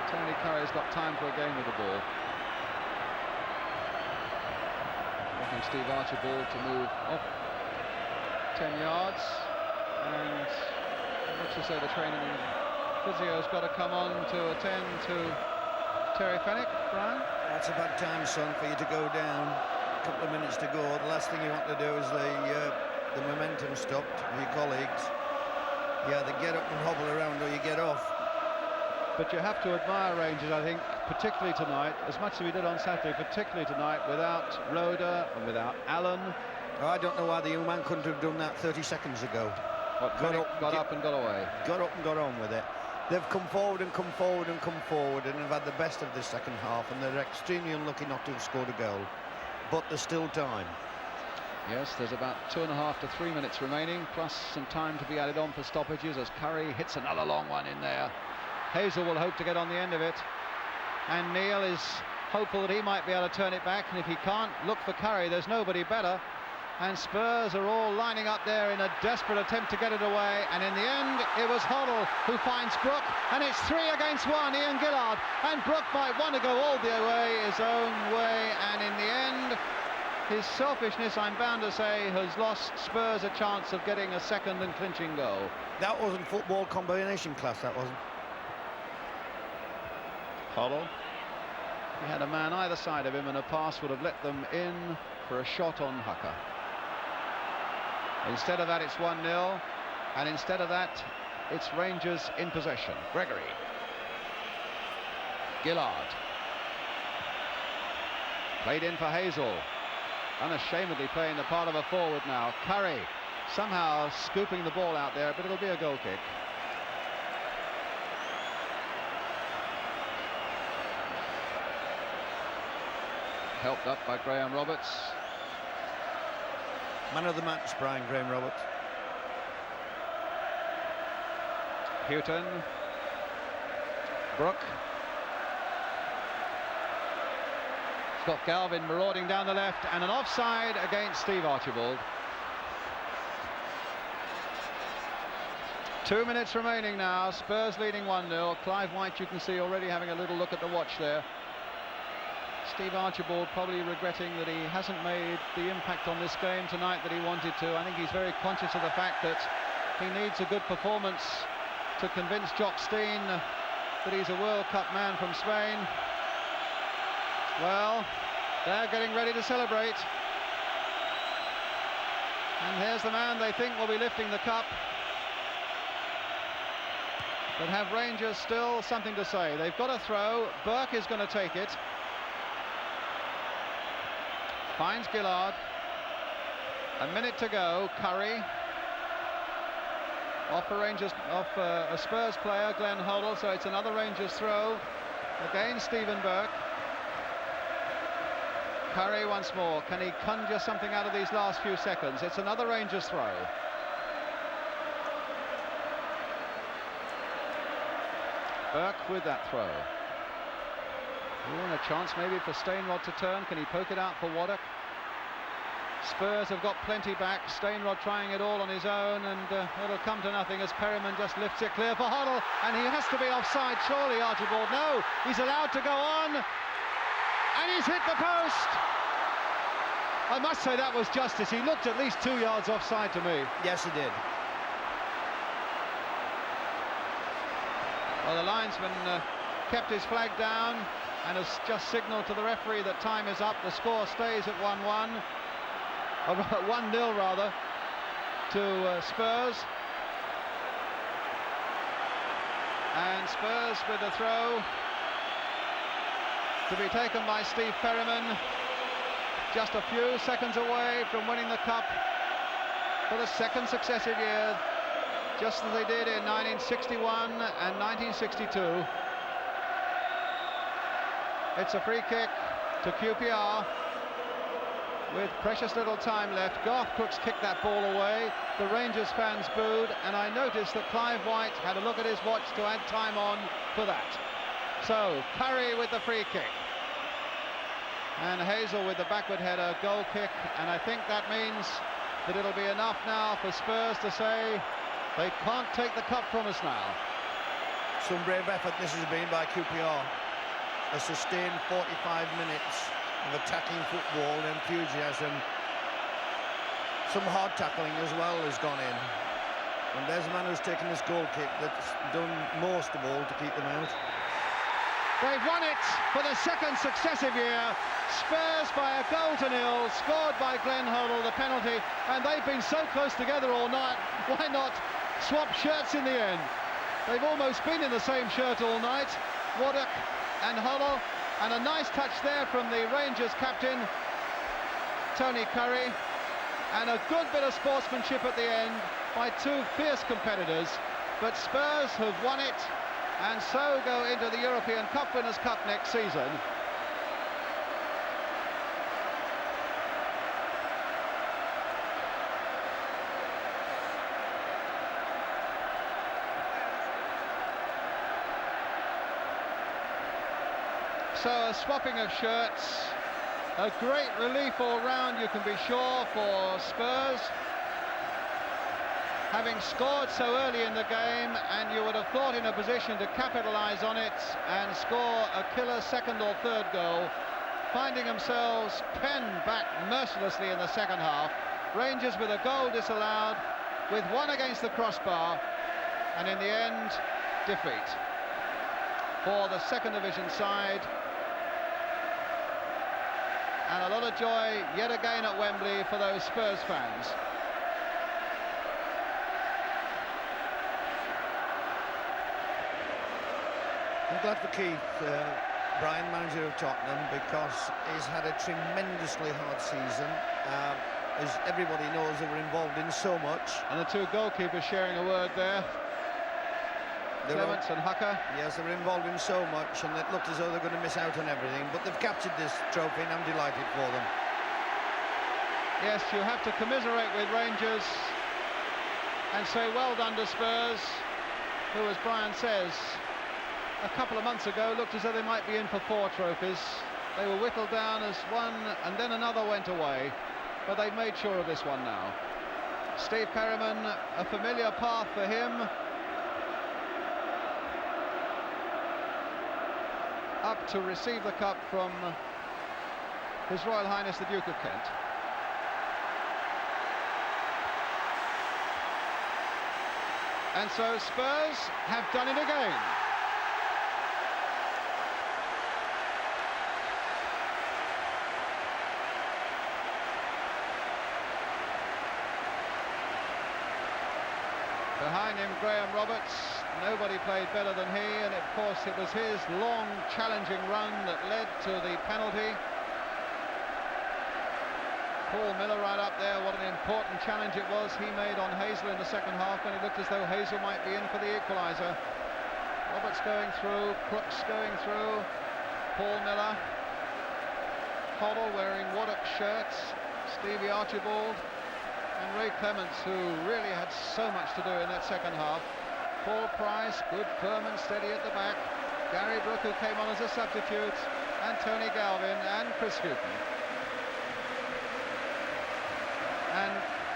Tony Curry's got time for a game with the ball. Wanting Steve Archibald to move off 10 yards, and let's just say the training physio's got to come on to attend to Terry Fenwick. Brian? That's a bad time, son, for you to go down. A couple of minutes to go. The last thing you want to do is the momentum stopped with your colleagues. You either get up and hobble around or you get off. But you have to admire Rangers, I think, particularly tonight, as much as we did on Saturday, particularly tonight, without Roeder and without Allen. Oh, I don't know why the young man couldn't have done that 30 seconds ago. What, got up and got away. Got up and got on with it. They've come forward and come forward and come forward and have had the best of the second half, and they're extremely unlucky not to have scored a goal. But there's still time. Yes, there's about 2.5 to 3 minutes remaining, plus some time to be added on for stoppages as Curry hits another long one in there. Hazel will hope to get on the end of it, and Neil is hopeful that he might be able to turn it back, and if he can't, look for Curry. There's nobody better, and Spurs are all lining up there in a desperate attempt to get it away, and in the end it was Hoddle who finds Brook, and it's 3 against 1, Ian Gillard, and Brook might want to go all the way his own way, and in the end his selfishness, I'm bound to say, has lost Spurs a chance of getting a second and clinching goal. That wasn't football combination class, that wasn't. Hoddle, he had a man either side of him, and a pass would have let them in for a shot on Hucker. Instead of that, it's 1-0, and instead of that, it's Rangers in possession. Gregory, Gillard, played in for Hazel, unashamedly playing the part of a forward now. Curry somehow scooping the ball out there, but it'll be a goal kick. Helped up by Graham Roberts. Man of the match, Brian Graham Roberts. Houghton, Brook. Scott Galvin marauding down the left, and an offside against Steve Archibald. 2 minutes remaining now, Spurs leading 1-0. Clive White, you can see, already having a little look at the watch there. Steve Archibald probably regretting that he hasn't made the impact on this game tonight that he wanted to. I think he's very conscious of the fact that he needs a good performance to convince Jock Stein that he's a World Cup man from Spain. Well, they're getting ready to celebrate. And here's the man they think will be lifting the cup. But have Rangers still something to say? They've got a throw. Burke is going to take it. Finds Gillard. A minute to go. Curry. Off a Spurs player, Glenn Hoddle, so it's another Rangers throw. Again, Stephen Burke. Curry once more. Can he conjure something out of these last few seconds? It's another Rangers throw. Burke with that throw. And a chance maybe for Stainrod to turn. Can he poke it out for Waddock? Spurs have got plenty back. Stainrod trying it all on his own, and it'll come to nothing as Perryman just lifts it clear for Hoddle, and he has to be offside, surely, Archibald. No, he's allowed to go on, and he's hit the post. I must say that was justice. He looked at least 2 yards offside to me. Yes, he did. Well, the linesman kept his flag down and has just signalled to the referee that time is up. The score stays at 1-1, or 1-0 rather, to Spurs. And Spurs with the throw to be taken by Steve Perryman, just a few seconds away from winning the cup for the second successive year, just as they did in 1961 and 1962. It's a free kick to QPR with precious little time left. Garth Crooks kicked that ball away. The Rangers fans booed, and I noticed that Clive White had a look at his watch to add time on for that. So Curry with the free kick, and Hazel with the backward header, goal kick, and I think that means that it'll be enough now for Spurs to say they can't take the cup from us now. Some brave effort this has been by QPR. A sustained 45 minutes of attacking football and enthusiasm. Some hard tackling as well has gone in. And there's a man who's taken this goal kick that's done most of all to keep them out. They've won it for the second successive year. Spurs by a goal to nil, scored by Glenn Hoddle, the penalty, and they've been so close together all night. Why not swap shirts in the end? They've almost been in the same shirt all night. Waddock and Hoddle, and a nice touch there from the Rangers captain, Tony Curry, and a good bit of sportsmanship at the end by two fierce competitors. But Spurs have won it and so go into the European Cup Winners' Cup next season. So a swapping of shirts, a great relief all round, you can be sure, for Spurs, having scored so early in the game, and you would have thought in a position to capitalise on it and score a killer second or third goal, finding themselves penned back mercilessly in the second half. Rangers with a goal disallowed, with one against the crossbar, and in the end, defeat for the second division side. And a lot of joy yet again at Wembley for those Spurs fans. I'm glad for Keith, Brian, manager of Tottenham, because he's had a tremendously hard season. As everybody knows, they were involved in so much. And the two goalkeepers sharing a word there. Clements and Hucker. Yes, they were involved in so much, and it looked as though they're going to miss out on everything, but they've captured this trophy, and I'm delighted for them. Yes, you have to commiserate with Rangers and say well done to Spurs, who, as Brian says, a couple of months ago looked as though they might be in for 4 trophies. They were whittled down as one, and then another went away, but they've made sure of this one now. Steve Perryman, a familiar path for him. Up to receive the cup from His Royal Highness the Duke of Kent. And so Spurs have done it again. Behind him, Graham Roberts. Nobody played better than he, and of course it was his long challenging run that led to the penalty. Paul Miller right up there, what an important challenge it was he made on Hazel in the second half when it looked as though Hazel might be in for the equaliser. Roberts going through, Crooks going through, Paul Miller, Hoddle wearing Waddock shirts, Stevie Archibald, and Ray Clements, who really had so much to do in that second half. Paul Price, good, firm and steady at the back. Gary Brook, who came on as a substitute, and Tony Galvin and Chris Hughton. And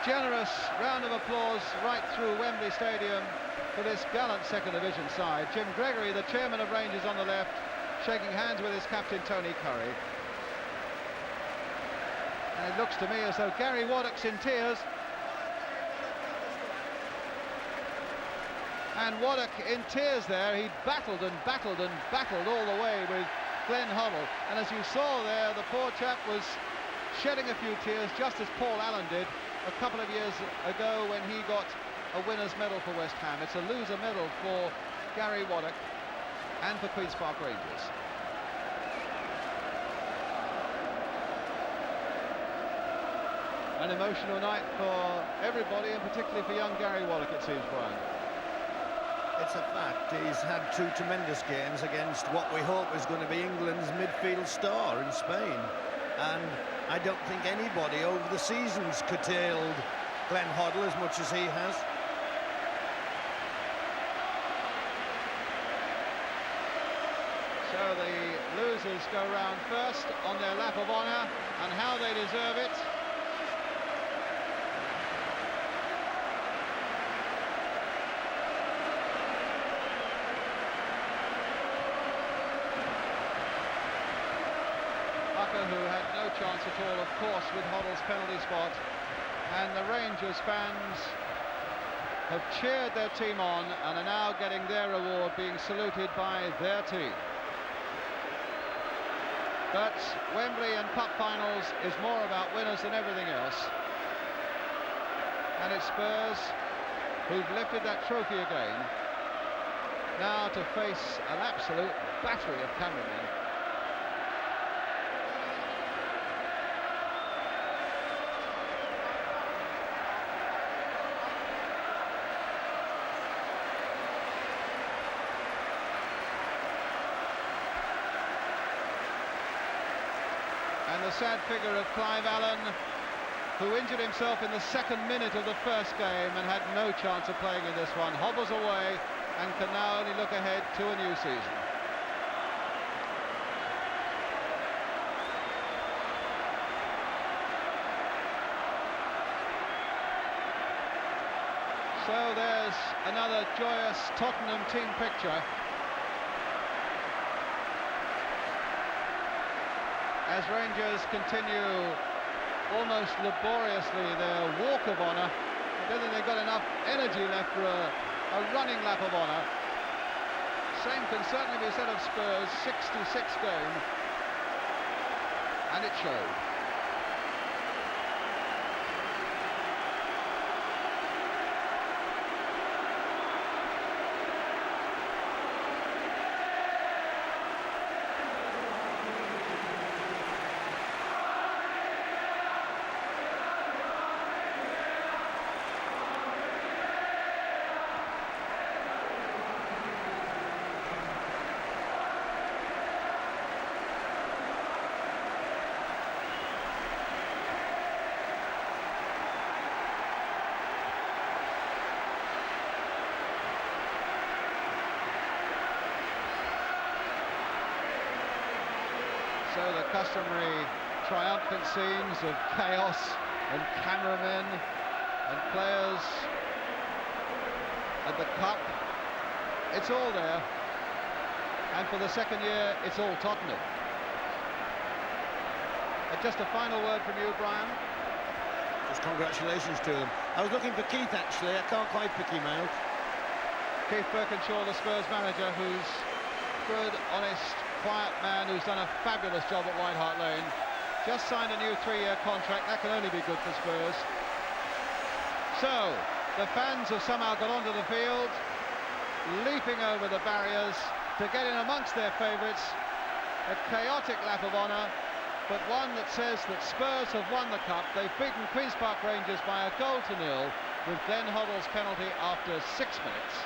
generous round of applause right through Wembley Stadium for this gallant second division side. Jim Gregory, the chairman of Rangers, on the left, shaking hands with his captain Tony Curry. And it looks to me as though Gary Waddock's in tears. And Waddock in tears there. He battled and battled and battled all the way with Glenn Hoddle. And as you saw there, the poor chap was shedding a few tears, just as Paul Allen did a couple of years ago when he got a winner's medal for West Ham. It's a loser medal for Gary Waddock and for Queen's Park Rangers. An emotional night for everybody, and particularly for young Gary Waddock, it seems, Brian. It's a fact. He's had 2 tremendous games against what we hope is going to be England's midfield star in Spain. And I don't think anybody over the season's curtailed Glenn Hoddle as much as he has. So the losers go round first on their lap of honour, and how they deserve it. Who had no chance at all, of course, with Hoddle's penalty spot. And the Rangers fans have cheered their team on and are now getting their reward, being saluted by their team. But Wembley and Cup finals is more about winners than everything else. And it's Spurs who've lifted that trophy again, now to face an absolute battery of cameramen. sad figure of Clive Allen, who injured himself in the second minute of the first game and had no chance of playing in this one. Hobbles away and can now only look ahead to a new season. So there's another joyous Tottenham team picture as Rangers continue almost laboriously their walk of honour. I don't think they've got enough energy left for a running lap of honour. Same can certainly be said of Spurs' 66 game, and it showed. So the customary triumphant scenes of chaos and cameramen and players at the cup, it's all there, and for the second year it's all Tottenham. And just a final word from you, Brian. Just congratulations to them. I was looking for Keith actually, I can't quite pick him out. Keith Birkinshaw, the Spurs manager, who's good, honest, quiet man who's done a fabulous job at White Hart Lane. Just signed a new 3-year contract. That can only be good for Spurs. So, the fans have somehow got onto the field, leaping over the barriers to get in amongst their favourites. A chaotic lap of honour, but one that says that Spurs have won the cup. They've beaten Queen's Park Rangers by a goal to nil with Glenn Hoddle's penalty after 6 minutes.